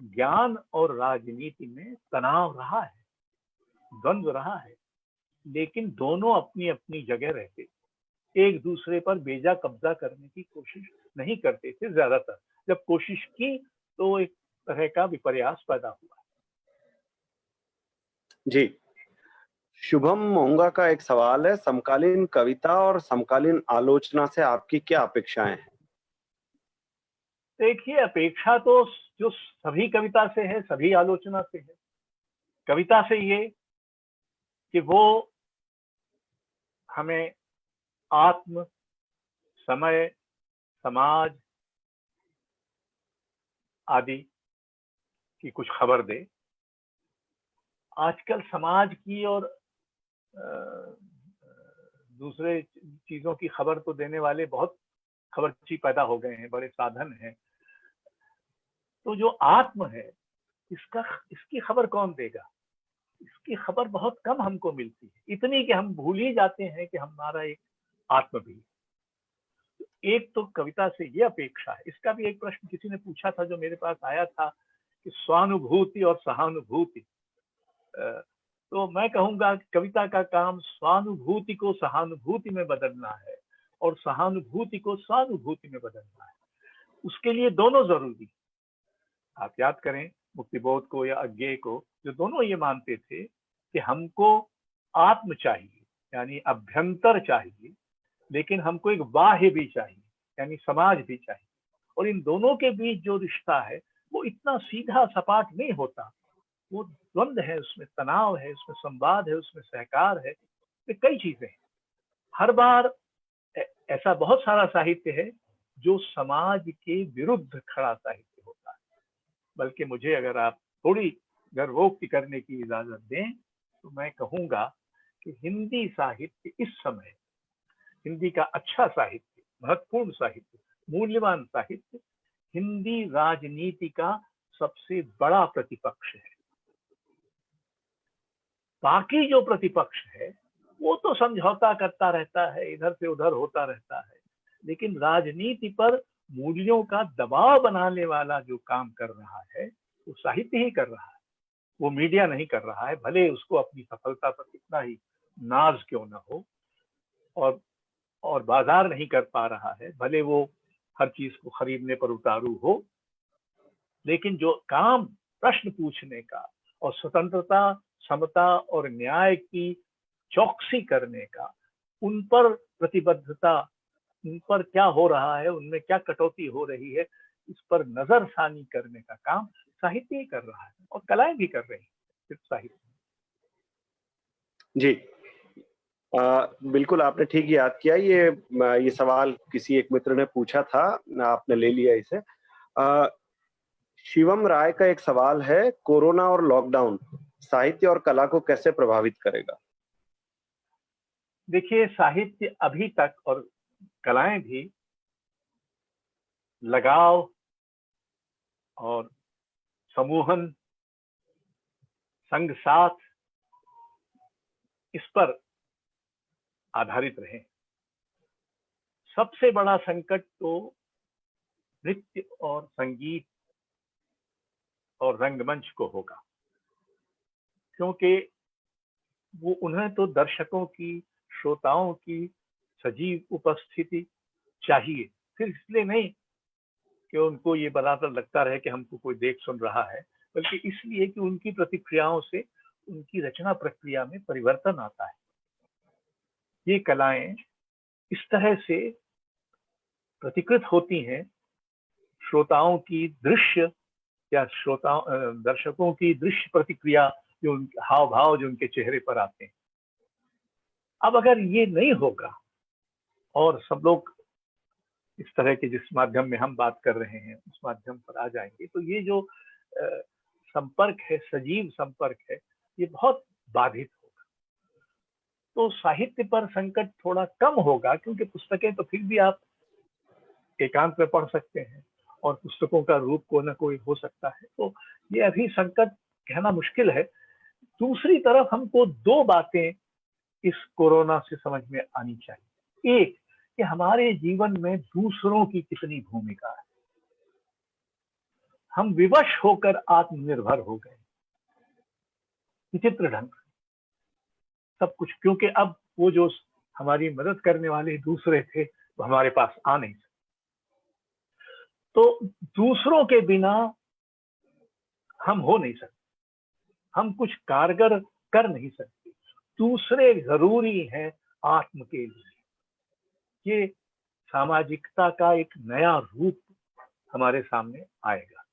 ज्ञान और राजनीति में तनाव रहा है, द्वंद्व रहा है, लेकिन दोनों अपनी अपनी जगह रहते, एक दूसरे पर बेजा कब्जा करने की कोशिश नहीं करते थे। ज्यादातर जब कोशिश की तो एक तरह का विपर्यास पैदा हुआ। जी। शुभम मोंगा का एक सवाल है, समकालीन कविता और समकालीन आलोचना से आपकी क्या अपेक्षाएं हैं? देखिए, अपेक्षा तो जो सभी कविता से है, सभी आलोचना से है। कविता से ये कि वो हमें आत्म, समय, समाज आदि की कुछ खबर दे। आजकल समाज की और दूसरे चीजों की खबर तो देने वाले बहुत खबरची पैदा हो गए हैं, बड़े साधन हैं। तो जो आत्म है, इसकी खबर कौन देगा? इसकी खबर बहुत कम हमको मिलती है, इतनी कि हम भूल ही जाते हैं कि हमारा एक आत्म भी। एक तो कविता से ये अपेक्षा है। इसका भी एक प्रश्न किसी ने पूछा था जो मेरे पास आया था कि स्वानुभूति और सहानुभूति। तो मैं कहूंगा कि कविता का काम स्वानुभूति को सहानुभूति में बदलना है और सहानुभूति को स्वानुभूति में बदलना है। उसके लिए दोनों जरूरी। आप याद करें मुक्तिबोध को या अज्ञेय को, जो दोनों ये मानते थे कि हमको आत्म चाहिए यानी अभ्यंतर चाहिए, लेकिन हमको एक बाह्य भी चाहिए यानी समाज भी चाहिए। और इन दोनों के बीच जो रिश्ता है वो इतना सीधा सपाट नहीं होता। वो द्वंद्व है, उसमें तनाव है, उसमें संवाद है, उसमें सहकार है, ये कई चीजें हैं। हर बार ऐसा बहुत सारा साहित्य है जो समाज के विरुद्ध खड़ा साहित्य होता है। बल्कि मुझे अगर आप थोड़ी गर्वोक्ति करने की इजाजत दें तो मैं कहूंगा कि हिंदी साहित्य इस समय, हिंदी का अच्छा साहित्य, महत्वपूर्ण साहित्य, मूल्यवान साहित्य, हिंदी राजनीति का सबसे बड़ा प्रतिपक्ष है। बाकी जो प्रतिपक्ष है वो तो समझौता करता रहता है, इधर से उधर होता रहता है, लेकिन राजनीति पर मूल्यों का दबाव बनाने वाला जो काम कर रहा है वो साहित्य ही कर रहा है, वो मीडिया नहीं कर रहा है। भले उसको अपनी सफलता पर कितना ही नाज क्यों न हो और बाजार नहीं कर पा रहा है, भले वो हर चीज को खरीदने पर उतारू हो, लेकिन जो काम प्रश्न पूछने का और स्वतंत्रता, समता और न्याय की चौकसी करने का, उन पर प्रतिबद्धता, उन पर क्या हो रहा है, उनमें क्या कटौती हो रही है, इस पर नजरसानी करने का काम साहित्य ही कर रहा है और कलाएं भी कर रही है, सिर्फ साहित्य। जी। बिल्कुल आपने ठीक याद किया। ये सवाल किसी एक मित्र ने पूछा था, आपने ले लिया इसे। शिवम राय का एक सवाल है, कोरोना और लॉकडाउन साहित्य और कला को कैसे प्रभावित करेगा? देखिए, साहित्य अभी तक और कलाएं भी लगाव और समूहन, संग साथ, इस पर आधारित रहे। सबसे बड़ा संकट तो नृत्य और संगीत और रंगमंच को होगा, क्योंकि वो उन्हें तो दर्शकों की, श्रोताओं की सजीव उपस्थिति चाहिए, सिर्फ इसलिए नहीं कि उनको ये बराबर लगता रहे कि हमको कोई देख सुन रहा है, बल्कि इसलिए कि उनकी प्रतिक्रियाओं से उनकी रचना प्रक्रिया में परिवर्तन आता है। ये कलाएं इस तरह से प्रतिकृत होती हैं श्रोताओं की दृश्य या दर्शकों की दृश्य प्रतिक्रिया, जो हाव भाव जो उनके चेहरे पर आते हैं। अब अगर ये नहीं होगा और सब लोग इस तरह के जिस माध्यम में हम बात कर रहे हैं उस माध्यम पर आ जाएंगे, तो ये जो संपर्क है, सजीव संपर्क है, ये बहुत बाधित होगा। तो साहित्य पर संकट थोड़ा कम होगा, क्योंकि पुस्तकें तो फिर भी आप एकांत में पढ़ सकते हैं और पुस्तकों का रूप कोई ना कोई हो सकता है। तो ये अभी संकट कहना मुश्किल है। दूसरी तरफ हमको दो बातें इस कोरोना से समझ में आनी चाहिए। एक, कि हमारे जीवन में दूसरों की कितनी भूमिका है। हम विवश होकर आत्मनिर्भर हो गए विचित्र ढंग से। सब कुछ, क्योंकि अब वो जो हमारी मदद करने वाले दूसरे थे वो हमारे पास आ नहीं सकते। तो दूसरों के बिना हम हो नहीं सकते, हम कुछ कारगर कर नहीं सकते, दूसरे जरूरी है आत्म के लिए। ये सामाजिकता का एक नया रूप हमारे सामने आएगा।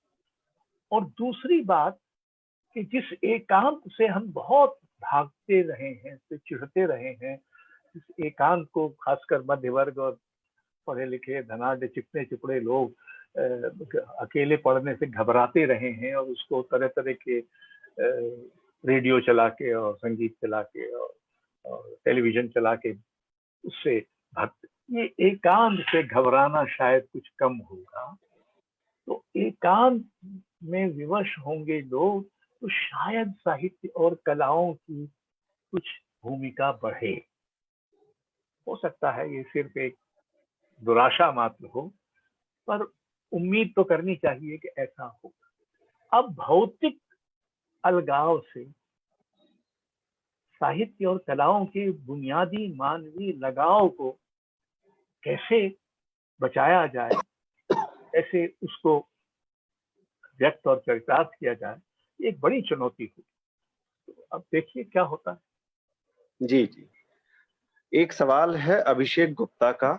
और दूसरी बात कि जिस एकांत से हम बहुत भागते रहे हैं, से चिढ़ते रहे हैं, इस एकांत को खासकर मध्य वर्ग और पढ़े लिखे धनाढ़ चिकने चिपड़े लोग अकेले पढ़ने से घबराते रहे हैं और उसको तरह तरह के रेडियो चला के और संगीत चला के और टेलीविजन चला के उससे भक्त, ये एकांत से घबराना शायद कुछ कम होगा। तो एकांत में विवश होंगे लोग तो शायद साहित्य और कलाओं की कुछ भूमिका बढ़े। हो सकता है ये सिर्फ एक दुराशा मात्र हो, पर उम्मीद तो करनी चाहिए कि ऐसा हो। अब भौतिक अलगाव से साहित्य और कलाओं के बुनियादी मानवीय लगाव को कैसे बचाया जाए, कैसे उसको व्यक्त और चरितार्थ किया जाए, एक बड़ी चुनौती हुई। तो अब देखिए क्या होता है। जी जी, एक सवाल है अभिषेक गुप्ता का।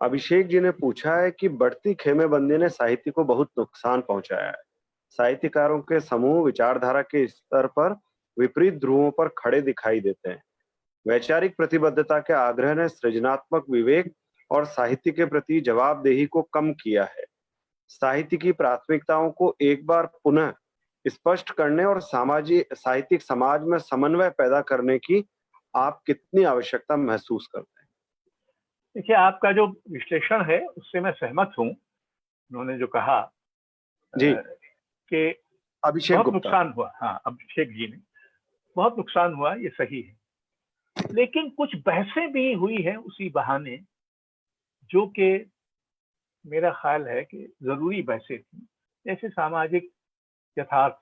अभिषेक जी ने पूछा है कि बढ़ती खेमेबंदी ने साहित्य को बहुत नुकसान पहुंचाया है। साहित्यकारों के समूह विचारधारा के स्तर पर विपरीत ध्रुवों पर खड़े दिखाई देते हैं। वैचारिक प्रतिबद्धता के आग्रह ने सृजनात्मक विवेक और साहित्य के प्रति जवाबदेही को कम किया है। साहित्य की प्राथमिकताओं को एक बार पुनः स्पष्ट करने और सामाजिक साहित्यिक समाज में समन्वय पैदा करने की आप कितनी आवश्यकता महसूस करते हैं? देखिए, आपका जो विश्लेषण है उससे मैं सहमत हूँ। उन्होंने जो कहा जी, कि अभिषेक बहुत गुप्ता। नुकसान हुआ, हाँ अभिषेक जी ने, बहुत नुकसान हुआ, ये सही है। लेकिन कुछ बहसें भी हुई हैं उसी बहाने, जो कि मेरा ख्याल है कि जरूरी बहसें थी। जैसे सामाजिक यथार्थ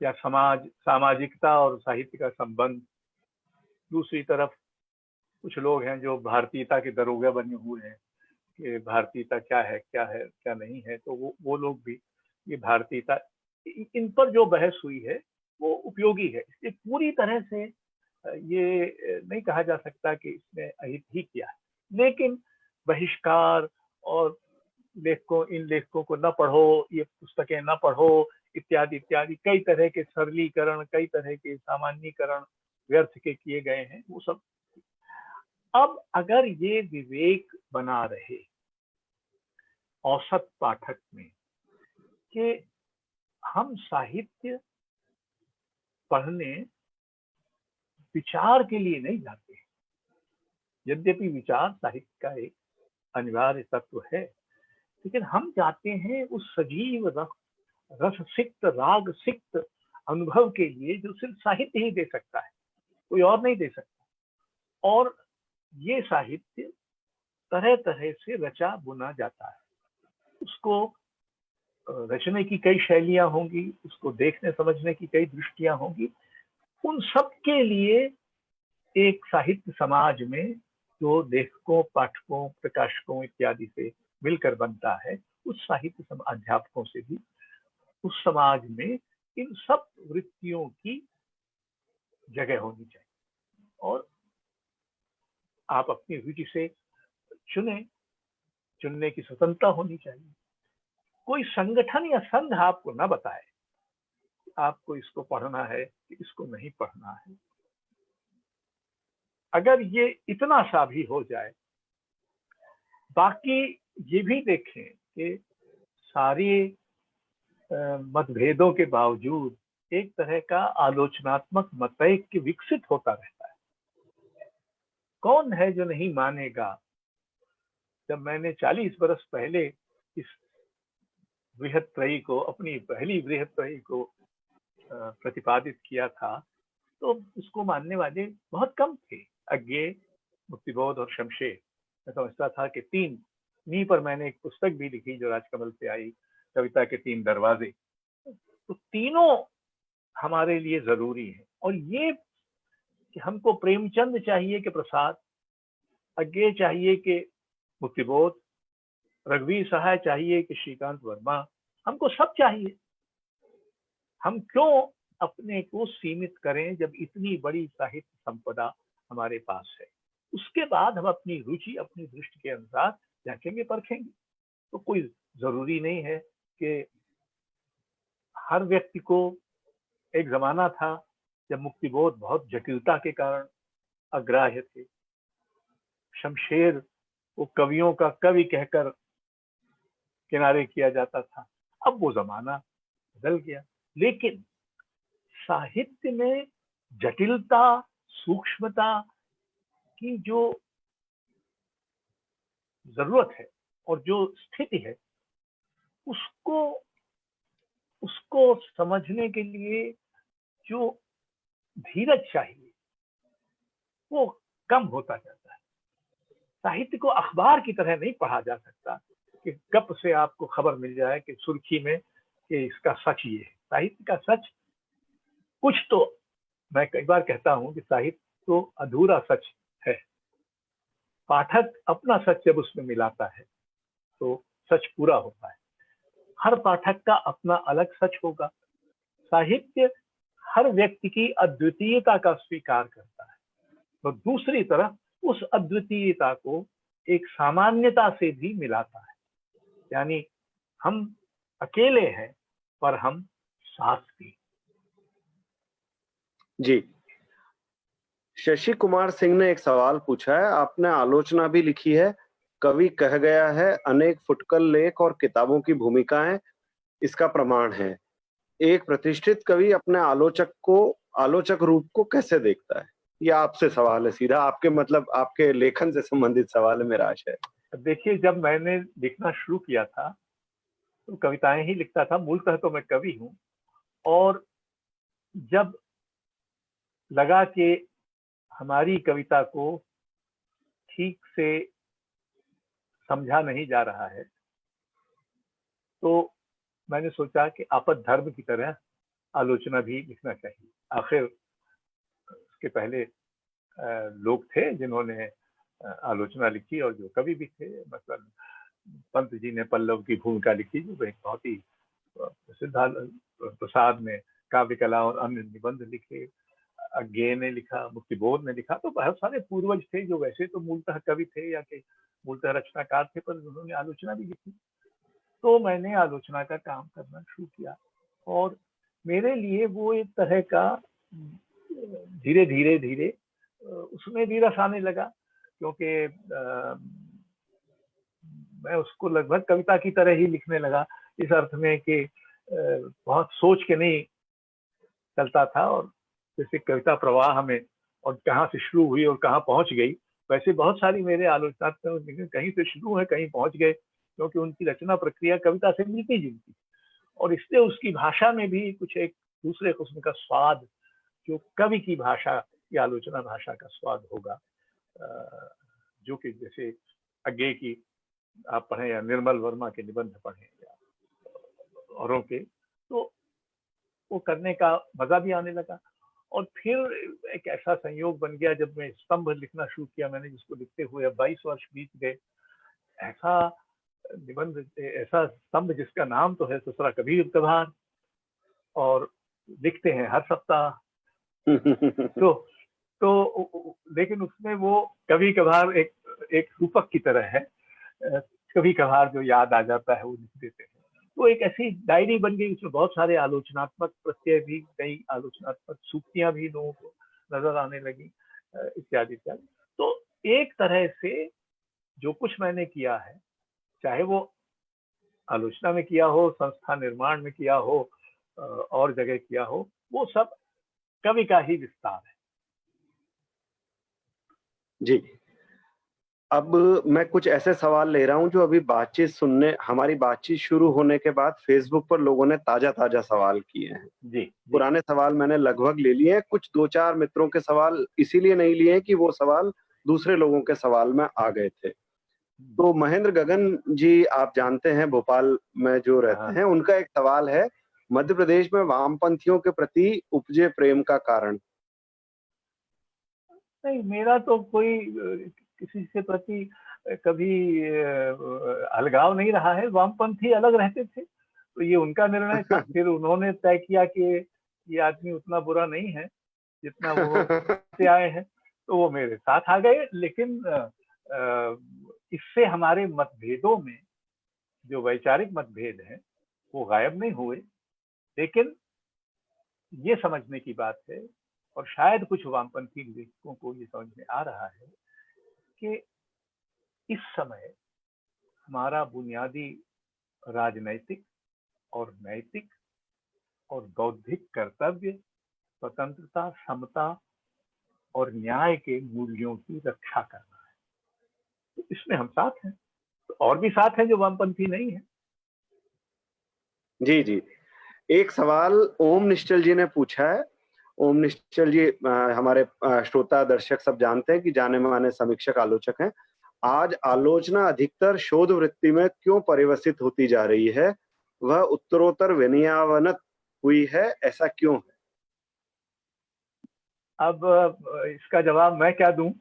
या सामाजिकता और साहित्य का संबंध। दूसरी तरफ कुछ लोग हैं जो भारतीयता के दरोगा बने हुए हैं कि भारतीयता क्या है, क्या है, क्या नहीं है। तो वो लोग भी ये भारतीयता, इन पर जो बहस हुई है वो उपयोगी है। इसलिए पूरी तरह से ये नहीं कहा जा सकता कि इसने अहित ही किया है, लेकिन बहिष्कार और इन लेखकों को न पढ़ो, ये पुस्तकें न पढ़ो, इत्यादि इत्यादि कई तरह के सरलीकरण, कई तरह के सामान्यीकरण व्यर्थ के किए गए हैं, वो सब। अब अगर ये विवेक बना रहे औसत पाठक में कि हम साहित्य पढ़ने विचार के लिए नहीं जाते, यद्यपि विचार साहित्य का एक अनिवार्य तत्व है, लेकिन हम जाते हैं उस सजीव रस सिक्त राग सिक्त अनुभव के लिए जो सिर्फ साहित्य ही दे सकता है, कोई और नहीं दे सकता। और ये साहित्य तरह तरह से रचा बुना जाता है। उसको रचने की कई शैलियां होंगी, उसको देखने समझने की कई दृष्टियां होंगी। उन सब के लिए एक साहित्य समाज में जो लेखकों, पाठकों, प्रकाशकों इत्यादि से मिलकर बनता है, उस साहित्य अध्यापकों से भी उस समाज में इन सब वृत्तियों की जगह होनी चाहिए। और आप अपनी रुचि से चुनने की स्वतंत्रता होनी चाहिए। कोई संगठन या संघ आपको न बताए आपको इसको पढ़ना है कि इसको नहीं पढ़ना है। अगर ये इतना सा भी हो जाए, बाकी ये भी देखें कि सारे मतभेदों के बावजूद एक तरह का आलोचनात्मक मतैक्य विकसित होता रहता है। कौन है जो नहीं मानेगा, जब मैंने 40 बरस पहले इस बृहत्त्रयी को, अपनी पहली बृहत्त्रयी को प्रतिपादित किया था, तो उसको मानने वाले बहुत कम थे। अज्ञेय, मुक्तिबोध और शमशेर। मैं समझता था कि इन्हीं पर मैंने एक पुस्तक भी लिखी जो राजकमल से आई, कविता के 3 दरवाजे। तो तीनों हमारे लिए जरूरी है। और ये कि हमको प्रेमचंद चाहिए कि प्रसाद, अज्ञे चाहिए कि मुक्तिबोध, रघुवीर सहाय चाहिए कि श्रीकांत वर्मा, हमको सब चाहिए। हम क्यों अपने को सीमित करें जब इतनी बड़ी साहित्य संपदा हमारे पास है। उसके बाद हम अपनी रुचि, अपनी दृष्टि के अनुसार जांचेंगे, परखेंगे। तो कोई जरूरी नहीं है कि हर व्यक्ति को, एक जमाना था जब मुक्तिबोध बहुत जटिलता के कारण अग्राह्य थे, शमशेर को कवियों का कवि कहकर किनारे किया जाता था। अब वो जमाना बदल गया, लेकिन साहित्य में जटिलता, सूक्ष्मता की जो जरूरत है और जो स्थिति है, उसको समझने के लिए जो धीरज चाहिए वो कम होता जाता है। साहित्य को अखबार की तरह नहीं पढ़ा जा सकता कि गप से आपको खबर मिल जाए कि सुर्खी में कि इसका सच ये है। साहित्य का सच कुछ तो, मैं कई बार कहता हूं कि साहित्य तो अधूरा सच है। पाठक अपना सच जब उसमें मिलाता है तो सच पूरा होता है। हर पाठक का अपना अलग सच होगा। साहित्य हर व्यक्ति की अद्वितीयता का स्वीकार करता है, तो दूसरी तरफ उस अद्वितीयता को एक सामान्यता से भी मिलाता है। यानी हम अकेले हैं पर हम साथ भी। जी, शशि कुमार सिंह ने एक सवाल पूछा है, आपने आलोचना भी लिखी है, कवि कह गया है, अनेक फुटकल लेख और किताबों की भूमिकाएं इसका प्रमाण है। एक प्रतिष्ठित कवि अपने आलोचक रूप को कैसे देखता है? ये आपसे सवाल है सीधा, आपके मतलब आपके लेखन से संबंधित सवाल है, मेरा आशय है। देखिए, जब मैंने लिखना शुरू किया था तो कविताएं ही लिखता था। मूलतः तो मैं कवि हूं, और जब लगा कि हमारी कविता को ठीक से समझा नहीं जा रहा है, तो मैंने सोचा कि आपद धर्म की तरह आलोचना भी लिखना चाहिए। आखिर उसके पहले लोग थे जिन्होंने आलोचना लिखी और जो कवि भी थे। मतलब पंत जी ने पल्लव की भूमिका लिखी, जो एक बहुत ही प्रसिद्ध। प्रसाद ने काव्य कला और अन्य निबंध लिखे, अज्ञे ने लिखा, मुक्तिबोध ने लिखा। तो बहुत सारे पूर्वज थे जो वैसे तो मूलतः कवि थे या कि मूलतः रचनाकार थे, पर उन्होंने आलोचना भी लिखी। तो मैंने आलोचना का काम करना शुरू किया, और मेरे लिए वो एक तरह का धीरे धीरे धीरे उसमें भी रस आने लगा, क्योंकि मैं उसको लगभग कविता की तरह ही लिखने लगा, इस अर्थ में कि बहुत सोच के नहीं चलता था। और जैसे कविता प्रवाह में और कहाँ से शुरू हुई और कहाँ पहुंच गई, वैसे बहुत सारी मेरे आलोचनात्मक कहीं से शुरू है, कहीं पहुंच गए, क्योंकि उनकी रचना प्रक्रिया कविता से मिलती जुलती, और इसलिए उसकी भाषा में भी कुछ एक दूसरे किस्म का स्वाद, जो कवि की भाषा या आलोचना भाषा का स्वाद होगा, जो कि जैसे अज्ञे की आप पढ़ें या निर्मल वर्मा के निबंध पढ़ें या औरों के, तो वो करने का मजा भी आने लगा। और फिर एक ऐसा संयोग बन गया जब मैं स्तंभ लिखना शुरू किया मैंने, जिसको लिखते हुए अब 22 वर्ष बीत गए। ऐसा निबंध, ऐसा स्तंभ जिसका नाम तो है ससुरा कबीर कभार, और लिखते हैं हर सप्ताह। तो लेकिन उसमें वो कभी कभार एक रूपक की तरह है, कभी कभार जो याद आ जाता है वो लिख देते हैं। तो एक ऐसी डायरी बन गई, उसमें बहुत सारे आलोचनात्मक प्रत्यय भी, कई आलोचनात्मक सूक्तियां भी लोगों को नजर आने लगी, इत्यादि इत्यादि। तो एक तरह से जो कुछ मैंने किया है, चाहे वो आलोचना में किया हो, संस्था निर्माण में किया हो, और जगह किया हो, वो सब कवि का ही विस्तार है। जी, अब मैं कुछ ऐसे सवाल ले रहा हूं जो अभी हमारी बातचीत शुरू होने के बाद फेसबुक पर लोगों ने ताजा सवाल किए हैं। जी। पुराने सवाल मैंने लगभग ले लिए हैं, कुछ 2-4 मित्रों के सवाल इसीलिए नहीं लिए कि वो सवाल दूसरे लोगों के सवाल में आ गए थे। तो महेंद्र गगन जी, आप जानते हैं भोपाल में जो रहते हैं, उनका एक सवाल है, मध्य प्रदेश में वामपंथियों के प्रति उपजे प्रेम का कारण। नहीं, मेरा तो कोई किसी के प्रति कभी अलगाव नहीं रहा है। वामपंथी अलग रहते थे, तो ये उनका निर्णय था। फिर उन्होंने तय किया कि ये आदमी उतना बुरा नहीं है जितना वो से आए हैं, तो वो मेरे साथ आ गए। लेकिन इससे हमारे मतभेदों में जो वैचारिक मतभेद हैं वो गायब नहीं हुए। लेकिन ये समझने की बात है, और शायद कुछ वामपंथी लेखकों को ये समझ में आ रहा है कि इस समय हमारा बुनियादी राजनैतिक और नैतिक और बौद्धिक कर्तव्य स्वतंत्रता, समता और न्याय के मूल्यों की रक्षा करना है। तो इसमें हम साथ हैं। तो और भी साथ हैं जो वामपंथी नहीं है। जी, जी। एक सवाल ओम निश्चल जी ने पूछा है। ओम निश्चल जी हमारे श्रोता दर्शक सब जानते हैं कि जाने-माने समीक्षक आलोचक हैं। आज आलोचना अधिकतर शोध वृत्ति में क्यों परिवर्तित होती जा रही है? वह उत्तरोत्तर विनयावनत हुई है, ऐसा क्यों है? अब इसका जवाब मैं क्या दूं?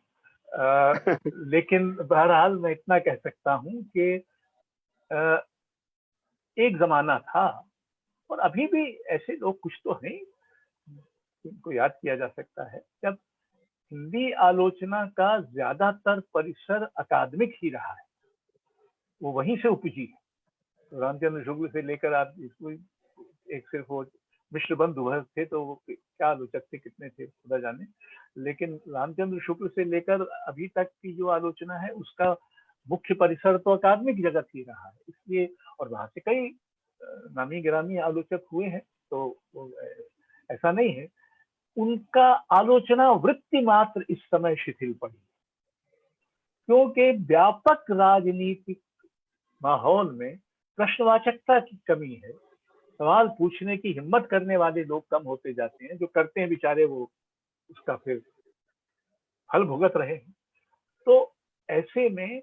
लेकिन बहरहाल मैं इतना कह सकता हूं कि एक जमाना था, और अभी भी ऐसे लोग कुछ तो हैं जिनको याद किया जा सकता है, जब हिंदी आलोचना का ज्यादातर परिसर अकादमिक ही रहा है, वो वहीं से उपजी है। तो रामचंद्र शुक्ल से लेकर आप इसको एक सिर्फ वो मिश्र बंधु थे, तो वो क्या आलोचक थे, कितने थे खुदा जाने। लेकिन रामचंद्र शुक्ल से लेकर अभी तक की जो आलोचना है उसका मुख्य परिसर तो अकादमिक जगत ही रहा है। इसलिए और वहां से कई नामी गिरामी आलोचक हुए हैं, तो ऐसा नहीं है। उनका आलोचना वृत्ति मात्र इस समय शिथिल पड़ी, क्योंकि व्यापक राजनीतिक माहौल में प्रश्नवाचकता की कमी है। सवाल पूछने की हिम्मत करने वाले लोग कम होते जाते हैं। जो करते हैं बेचारे वो उसका फिर फल भुगत रहे हैं। तो ऐसे में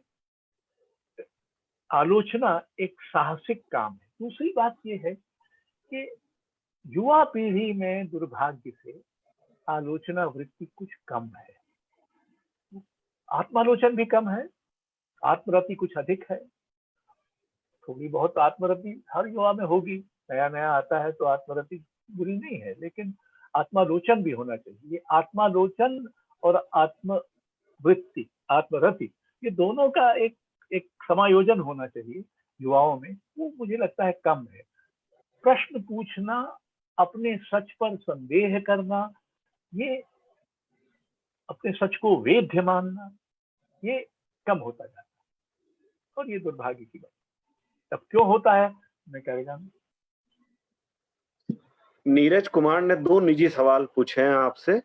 आलोचना एक साहसिक काम है। दूसरी बात यह है कि युवा पीढ़ी में दुर्भाग्य से आलोचना वृत्ति कुछ कम है। आत्मालोचन भी कम है, आत्मरति कुछ अधिक है। थोड़ी बहुत आत्मरति हर युवा में होगी, नया नया आता है तो आत्मरति बुरी नहीं है, लेकिन आत्मालोचन भी होना चाहिए। ये आत्मालोचन और आत्मवृत्ति, आत्मरति, ये दोनों का एक एक समायोजन होना चाहिए युवाओं में। वो मुझे लगता है कम है। प्रश्न पूछना, अपने सच पर संदेह करना, ये अपने सच को वेद्य मानना, ये कम होता जाता है, और ये दुर्भाग्य की बात। तब क्यों होता है, मैं कहेगा। नीरज कुमार ने 2 निजी सवाल पूछे हैं आपसे।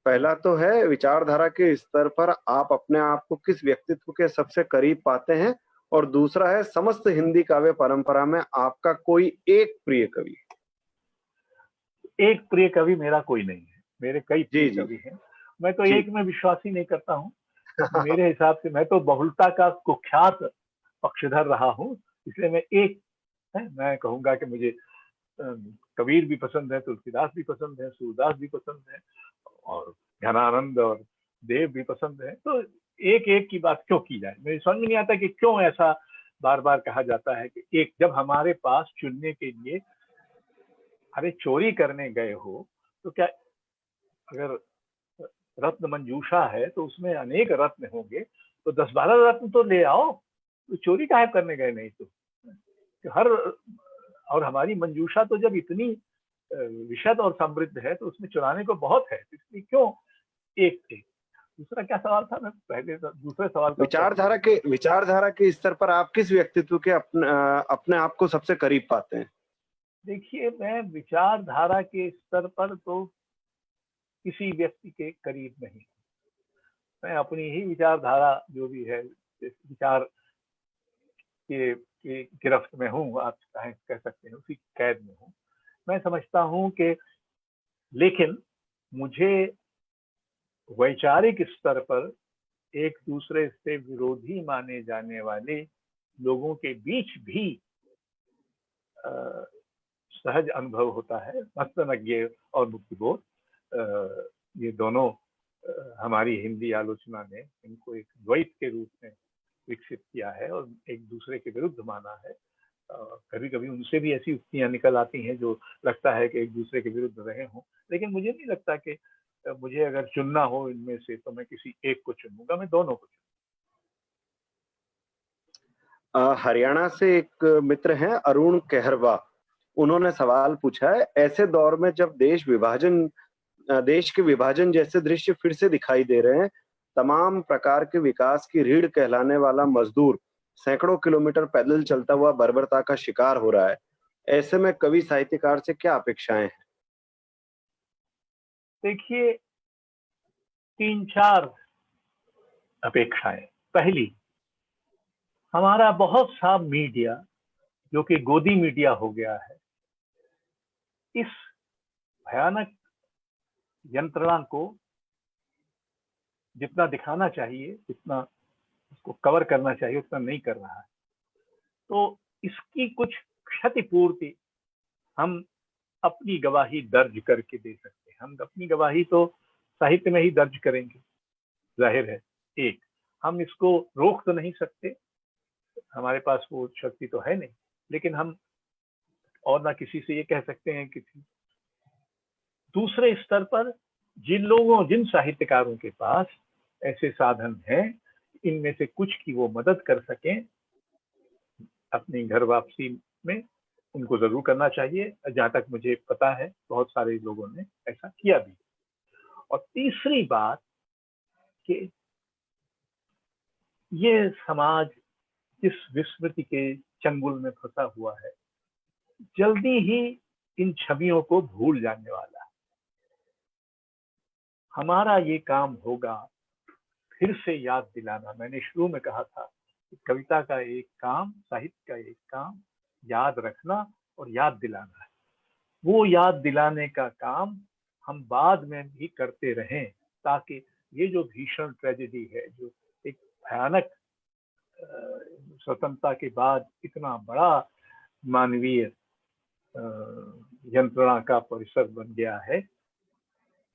पहला तो है, विचारधारा के स्तर पर आप अपने आप को किस व्यक्तित्व के सबसे करीब पाते हैं? और दूसरा है, समस्त हिंदी काव्य परंपरा में आपका कोई एक प्रिय कवि? एक प्रिय कवि मेरा कोई नहीं है, मेरे कई प्रिय जी, जी। कवि हैं। मैं तो जी। एक में विश्वास ही नहीं करता हूँ। मेरे हिसाब से मैं तो बहुलता का कुख्यात पक्षधर रहा हूँ, इसलिए मैं कहूंगा कि मुझे कबीर भी पसंद है, तुलसीदास भी पसंद है, सूरदास भी पसंद है, और ज्ञानानंद और देव भी पसंद है। तो एक एक की बात क्यों की जाए, मुझे समझ में नहीं आता कि क्यों ऐसा बार बार कहा जाता है कि एक, जब हमारे पास चुनने के लिए, अरे चोरी करने गए हो तो क्या, अगर रत्न मंजूषा है तो उसमें अनेक रत्न होंगे, तो 10-12 रत्न तो ले आओ, तो चोरी काहे करने गए? नहीं तो हर, और हमारी मंजूषा तो जब इतनी विशद और समृद्ध है तो उसमें चुराने को बहुत है, इसलिए क्यों एक एक। दूसरा क्या सवाल था? मैं पहले दूसरे सवाल का विचारधारा के स्तर पर आप किस व्यक्तित्व के अपने आप को सबसे करीब पाते हैं? देखिए, मैं विचारधारा के स्तर पर तो किसी व्यक्ति के करीब नहीं, मैं अपनी ही विचारधारा जो भी है, विचार के गिरफ्त में हूँ, आप कह सकते हैं, उसी कैद में हूँ। मैं समझता हूँ कि, लेकिन मुझे वैचारिक स्तर पर एक दूसरे से विरोधी माने जाने वाले लोगों के बीच भी सहज अनुभव होता है। मस्तनज्ञ और मुक्तिबोध, ये दोनों हमारी हिंदी आलोचना ने इनको एक द्वैत के रूप में विकसित किया है और एक दूसरे के विरुद्ध माना है। कभी कभी उनसे भी ऐसी उक्तियां निकल आती हैं जो लगता है कि एक दूसरे के विरुद्ध रहे हों, लेकिन मुझे नहीं लगता कि मुझे अगर चुनना हो इनमें से तो मैं किसी एक को चुनूंगा, मैं दोनों को हरियाणा से एक मित्र हैं अरुण कहरवा। उन्होंने सवाल पूछा है, ऐसे दौर में जब देश के विभाजन जैसे दृश्य फिर से दिखाई दे रहे हैं, तमाम प्रकार के विकास की रीढ़ कहलाने वाला मजदूर सैकड़ों किलोमीटर पैदल चलता हुआ बर्बरता का शिकार हो रहा है। ऐसे में कवि साहित्यकार से क्या अपेक्षाएं हैं? देखिए, 3-4 अपेक्षाएं। पहली, हमारा बहुत सा मीडिया जो कि गोदी मीडिया हो गया है, इस भयानक यंत्रणा को जितना दिखाना चाहिए, जितना उसको कवर करना चाहिए, उतना नहीं कर रहा है। तो इसकी कुछ क्षतिपूर्ति हम अपनी गवाही दर्ज करके दे सकते हैं। हम अपनी गवाही तो साहित्य में ही दर्ज करेंगे, जाहिर है। एक, हम इसको रोक तो नहीं सकते, हमारे पास वो शक्ति तो है नहीं, लेकिन हम और ना किसी से ये कह सकते हैं कि दूसरे स्तर पर जिन साहित्यकारों के पास ऐसे साधन हैं, इनमें से कुछ की वो मदद कर सकें अपनी घर वापसी में, उनको जरूर करना चाहिए। जहां तक मुझे पता है बहुत सारे लोगों ने ऐसा किया भी। और तीसरी बात कि ये समाज जिस विस्मृति के चंगुल में फंसा हुआ है, जल्दी ही इन छवियों को भूल जाने वाला है। हमारा ये काम होगा फिर से याद दिलाना। मैंने शुरू में कहा था कि कविता का एक काम, साहित्य का एक काम याद रखना और याद दिलाना है। वो याद दिलाने का काम हम बाद में भी करते रहें, ताकि ये जो भीषण ट्रेजेडी है, जो एक भयानक स्वतंत्रता के बाद इतना बड़ा मानवीय यंत्रणा का परिसर बन गया है,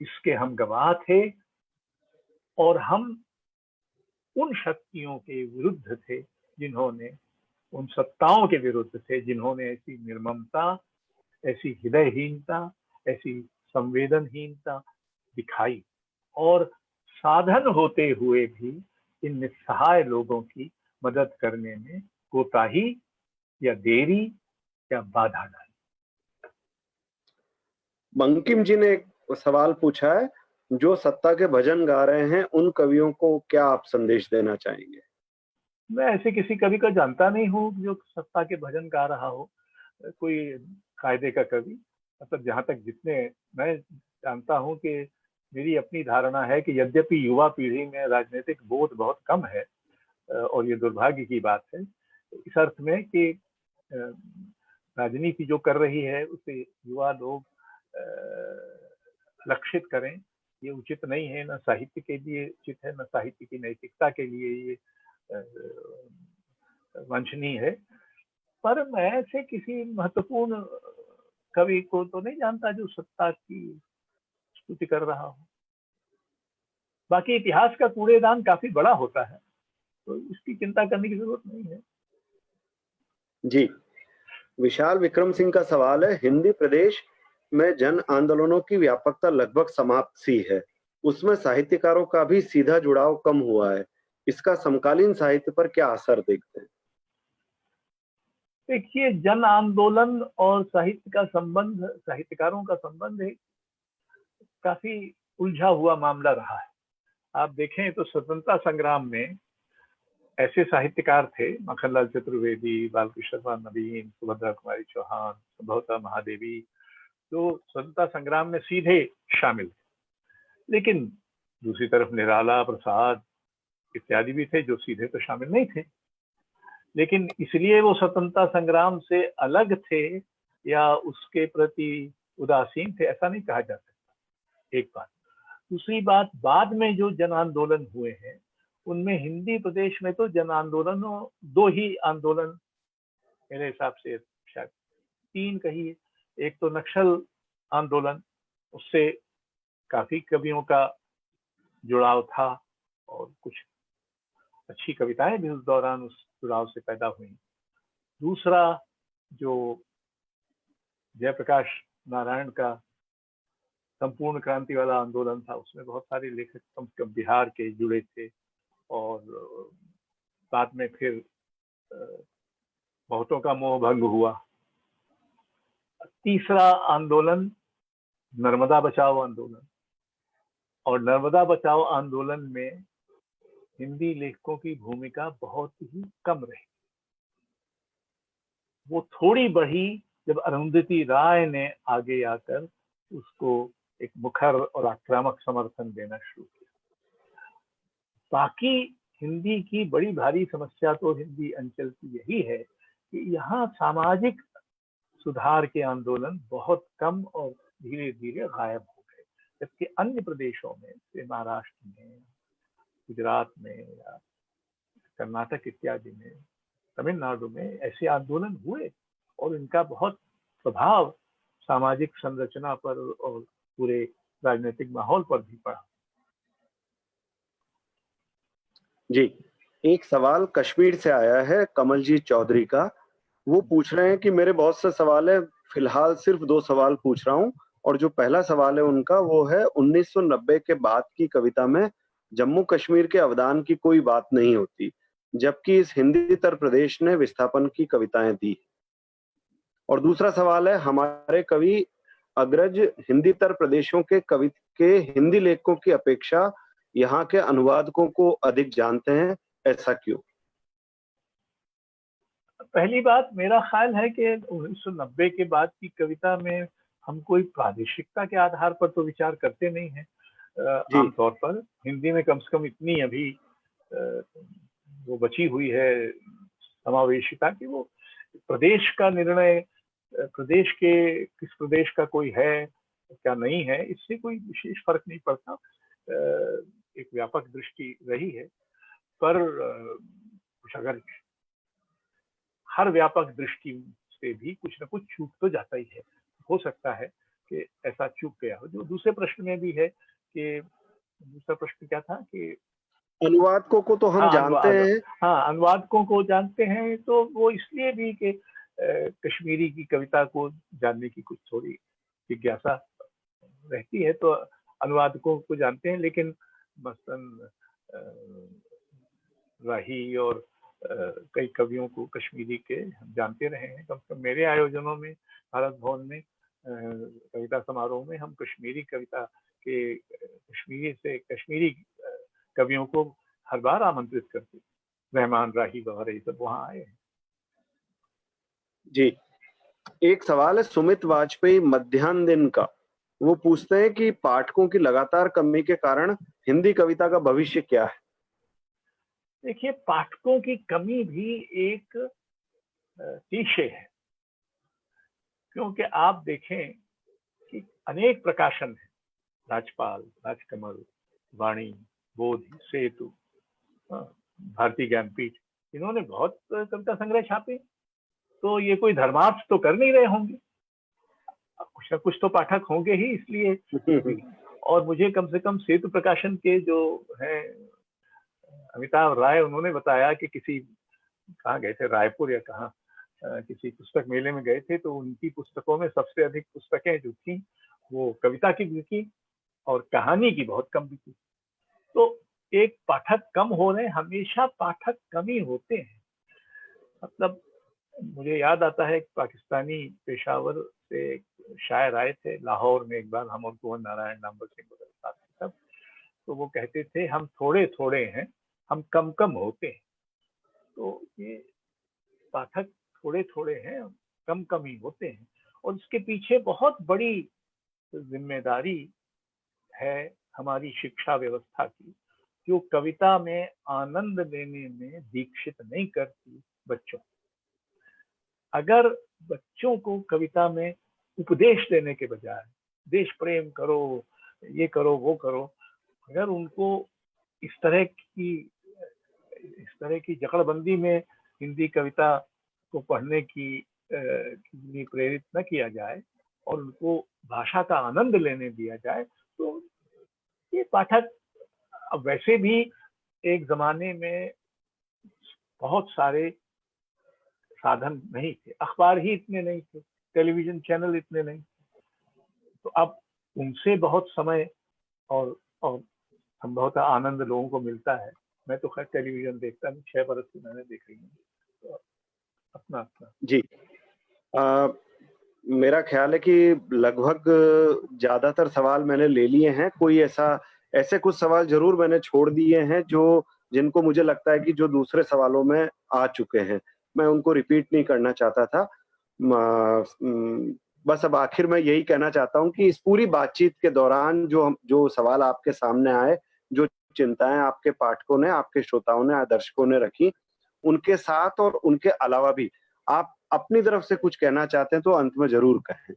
इसके हम गवाह थे और हम उन शक्तियों के विरुद्ध थे जिन्होंने, उन सत्ताओं के विरुद्ध थे जिन्होंने ऐसी निर्ममता, ऐसी हृदयहीनता, ऐसी संवेदनहीनता दिखाई, और साधन होते हुए भी इन निस्सहाय लोगों की मदद करने में कोताही या देरी या बाधा डाली। बंकिम जी ने एक सवाल पूछा है, जो सत्ता के भजन गा रहे हैं उन कवियों को क्या आप संदेश देना चाहेंगे? मैं ऐसे किसी कवि का जानता नहीं हूँ जो सत्ता के भजन गा रहा हो, कोई कायदे का कवि। मतलब जहां तक जितने मैं जानता हूँ कि मेरी अपनी धारणा है कि यद्यपि युवा पीढ़ी में राजनीतिक बोध बहुत कम है, और ये दुर्भाग्य की बात है इस अर्थ में कि राजनीति जो कर रही है उसे युवा लोग लक्षित करें, ये उचित नहीं है। न साहित्य के लिए उचित है, न साहित्य की नैतिकता के लिए ये वांछनीय है। पर मैं ऐसे किसी महत्वपूर्ण कवि को तो नहीं जानता जो सत्ता की स्तुति कर रहा हो। बाकी इतिहास का कूड़ेदान काफी बड़ा होता है, तो इसकी चिंता करने की जरूरत नहीं है। जी, विशाल विक्रम सिंह का सवाल है, हिंदी प्रदेश में जन आंदोलनों की व्यापकता लगभग समाप्त सी है, उसमें साहित्यकारों का भी सीधा जुड़ाव कम हुआ है, इसका समकालीन साहित्य पर क्या असर देखते हैं? देखिए, जन आंदोलन और साहित्य का संबंध, साहित्यकारों का संबंध एक काफी उलझा हुआ मामला रहा है। आप देखें तो स्वतंत्रता संग्राम में ऐसे साहित्यकार थे, मक्खनलाल चतुर्वेदी, बालकृष्ण नवीन, सुभद्रा कुमारी चौहान, संभवतः महादेवी, जो स्वतंत्रता संग्राम में सीधे शामिल थे। लेकिन दूसरी तरफ निराला, प्रसाद इत्यादि भी थे जो सीधे तो शामिल नहीं थे, लेकिन इसलिए वो स्वतंत्रता संग्राम से अलग थे या उसके प्रति उदासीन थे, ऐसा नहीं कहा जा सकता। एक बात। दूसरी बात, बाद में जो जन आंदोलन हुए हैं उनमें हिंदी प्रदेश में तो जन आंदोलनों, 2 ही आंदोलन मेरे हिसाब से, शायद 3 कहिए। एक तो नक्सल आंदोलन, उससे काफी कवियों का जुड़ाव था और कुछ अच्छी कविताएं भी उस दौरान उस जुड़ाव से पैदा हुई। दूसरा जो जयप्रकाश नारायण का संपूर्ण क्रांति वाला आंदोलन था, उसमें बहुत सारे लेखक कम से कम बिहार के जुड़े थे और बाद में फिर बहुतों का मोह भंग हुआ। तीसरा आंदोलन नर्मदा बचाओ आंदोलन, और नर्मदा बचाओ आंदोलन में हिंदी लेखकों की भूमिका बहुत ही कम रही। वो थोड़ी बढ़ी जब अरुंधति राय ने आगे आकर उसको एक मुखर और आक्रामक समर्थन देना शुरू किया। बाकी हिंदी की बड़ी भारी समस्या तो हिंदी अंचल की यही है कि यहाँ सामाजिक सुधार के आंदोलन बहुत कम और धीरे धीरे गायब हो गए, जबकि अन्य प्रदेशों में, जैसे महाराष्ट्र में, गुजरात में या कर्नाटक इत्यादि में, तमिलनाडु में ऐसे आंदोलन हुए और इनका बहुत प्रभाव सामाजिक संरचना पर और पूरे राजनीतिक माहौल पर भी पड़ा। जी, एक सवाल कश्मीर से आया है कमलजीत चौधरी का। वो पूछ रहे हैं कि मेरे बहुत से सवाल है, फिलहाल सिर्फ 2 सवाल पूछ रहा हूँ, और जो पहला सवाल है उनका वो है 1990 के बाद की कविता में जम्मू कश्मीर के अवदान की कोई बात नहीं होती, जबकि इस हिंदीतर प्रदेश ने विस्थापन की कविताएं दी। और दूसरा सवाल है, हमारे कवि अग्रज हिंदीतर प्रदेशों के हिंदी लेखकों की अपेक्षा यहाँ के अनुवादकों को अधिक जानते हैं, ऐसा क्यों? पहली बात, मेरा ख्याल है कि 1990 के बाद की कविता में हम कोई प्रादेशिकता के आधार पर तो विचार करते नहीं हैं। आमतौर पर हिंदी में कम से कम इतनी अभी वो बची हुई है समावेशिता कि वो प्रदेश का निर्णय, प्रदेश के किस प्रदेश का कोई है क्या नहीं है, इससे कोई विशेष फर्क नहीं पड़ता। एक व्यापक दृष्टि रही है, पर कुछ अगर हर व्यापक दृष्टि से भी कुछ न कुछ चूक तो जाता ही है। हो सकता है कि ऐसा चूक गया हो। जो दूसरे प्रश्न में भी है कि दूसरा प्रश्न क्या था कि अनुवादकों को तो हम जानते हैं। हाँ, अनुवादकों को जानते हैं, तो वो इसलिए भी कि कश्मीरी की कविता को जानने की कुछ थोड़ी जिज्ञासा रहती है, तो अनुवादकों को जानते हैं। लेकिन मसलन राही और कई कवियों को कश्मीरी के हम जानते रहे हैं। कम से कम मेरे आयोजनों में, भारत भवन में कविता समारोह में हम कश्मीरी कविता के कश्मीरी कवियों को हर बार आमंत्रित करते। रहमान, राही वगैरह ये सब वहाँ आए हैं। जी, एक सवाल है सुमित वाजपेयी मध्याह्न दिन का। वो पूछते हैं कि पाठकों की लगातार कमी के कारण हिंदी कविता का भविष्य क्या है? देखिए, पाठकों की कमी भी एक टीशे है, क्योंकि आप देखें कि अनेक प्रकाशन है, राजपाल, राजकमल, वाणी, बोधि, सेतु, भारतीय ज्ञानपीठ, इन्होंने बहुत कविता संग्रह छापे, तो ये कोई धर्मार्थ तो कर नहीं रहे होंगे, कुछ ना कुछ तो पाठक होंगे ही, इसलिए। और मुझे कम से कम सेतु प्रकाशन के जो है अमिताभ राय, उन्होंने बताया कि कहाँ गए थे, रायपुर या कहाँ, किसी पुस्तक मेले में गए थे, तो उनकी पुस्तकों में सबसे अधिक पुस्तकें जो थी वो कविता की बिकी और कहानी की बहुत कम बिकी। तो एक पाठक कम हो रहे, हमेशा पाठक कम ही होते हैं। मतलब मुझे याद आता है, पाकिस्तानी पेशावर से शायर आए थे लाहौर में एक बार, हम और कुंवर नारायण नामवर सिंह वगैरह साथ, तो वो कहते थे हम थोड़े थोड़े हैं, हम कम कम होते हैं। तो ये पाठक थोड़े थोड़े हैं, कम कम ही होते हैं, और इसके पीछे बहुत बड़ी जिम्मेदारी है हमारी शिक्षा व्यवस्था की, जो कविता में आनंद लेने में दीक्षित नहीं करती बच्चों। अगर बच्चों को कविता में उपदेश देने के बजाय देश प्रेम करो, ये करो, वो करो, अगर उनको इस तरह की जकड़बंदी में हिंदी कविता को पढ़ने की लिए प्रेरित न किया जाए और उनको भाषा का आनंद लेने दिया जाए, तो ये पाठक अब वैसे भी एक जमाने में बहुत सारे साधन नहीं थे, अखबार ही इतने नहीं थे, टेलीविजन चैनल इतने नहीं थे, तो अब उनसे बहुत समय और संभवतः आनंद लोगों को मिलता है। मैं तो खैर टेलीविजन देखता नहीं, 6 बरस से मैंने देख रही हूँ, तो अपना अपना। जी। मेरा ख्याल है कि लगभग ज़्यादातर सवाल मैंने ले लिए हैं। कोई ऐसे कुछ सवाल ज़रूर मैंने छोड़ दिए हैं जो जिनको मुझे लगता है कि जो दूसरे सवालों में आ चुके हैं। मैं उनको रिपीट नहीं करना चाहता था। बस अब आखिर में यही कहना चाहता हूँ कि इस पूरी बातचीत के दौरान जो सवाल आपके सामने आए, जो चिंताएँ आपके पाठकों ने, आपके श्रोताओं ने, दर्शकों ने रखी, उनके साथ और उनके अलावा भी आप अपनी तरफ से कुछ कहना चाहते हैं तो अंत में ज़रूर कहें।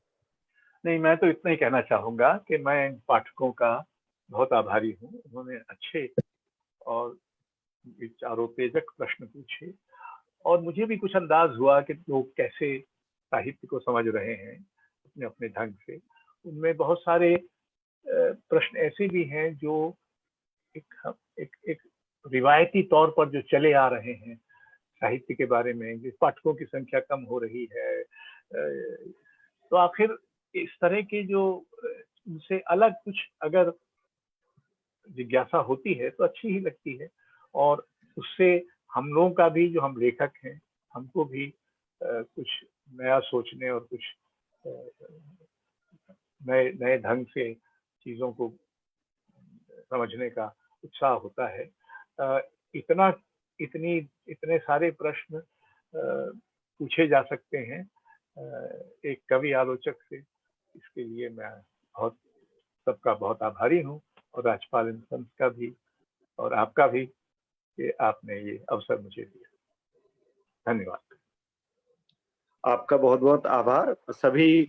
नहीं, मैं तो इतना ही कहना चाहूँगा कि मैं इन पाठकों का बहुत आभारी हूँ। उन्होंने अच्छे और विचारोत्तेजक प्रश्न पूछे और मुझे भी कुछ अंदाज हुआ कि लोग कैसे साहित्य को समझ रहे हैं अपने-अपने ढंग से। उनमें बहुत सारे प्रश्न ऐसे भी हैं जो एक रिवायती तौर पर जो चले आ रहे हैं साहित्य के बारे में, जिस पाठकों की संख्या कम हो रही है, तो आखिर इस तरह के जो उनसे अलग कुछ अगर जिज्ञासा होती है तो अच्छी ही लगती है और उससे हम लोगों का भी, जो हम लेखक हैं, हमको भी कुछ नया सोचने और कुछ नए नए ढंग से चीज़ों को समझने का उत्साह होता है। अ, इतना इतनी इतने सारे प्रश्न पूछे जा सकते हैं एक कवि आलोचक से, इसके लिए मैं बहुत सबका बहुत आभारी हूँ और राजपाल इंसान का भी और आपका भी कि आपने ये अवसर मुझे दिया। धन्यवाद। आपका बहुत-बहुत आभार। सभी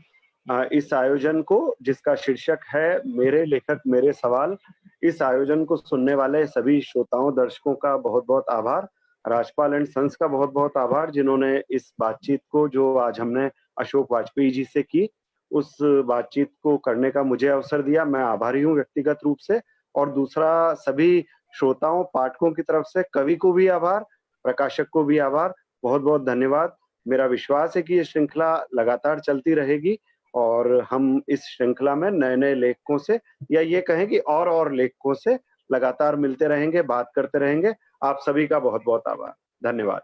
इस आयोजन को जिसका शीर्षक है मेरे लेखक मेरे सवाल, इस आयोजन को सुनने वाले सभी श्रोताओं, दर्शकों का बहुत-बहुत आभार। राजपाल एंड सन्स का बहुत-बहुत आभार जिन्होंने इस बातचीत को जो आज हमने अशोक वाजपेयी जी से की, उस बातचीत को करने का मुझे अवसर दिया। मैं आभारी हूँ व्यक्तिगत रूप से और दूसरा सभी श्रोताओं, पाठकों की तरफ से कवि को भी आभार, प्रकाशक को भी आभार। बहुत-बहुत धन्यवाद। मेरा विश्वास है कि ये श्रृंखला लगातार चलती रहेगी और हम इस श्रृंखला में नए-नए लेखकों से या ये कहें कि और लेखकों से लगातार मिलते रहेंगे, बात करते रहेंगे। आप सभी का बहुत-बहुत आभार। धन्यवाद।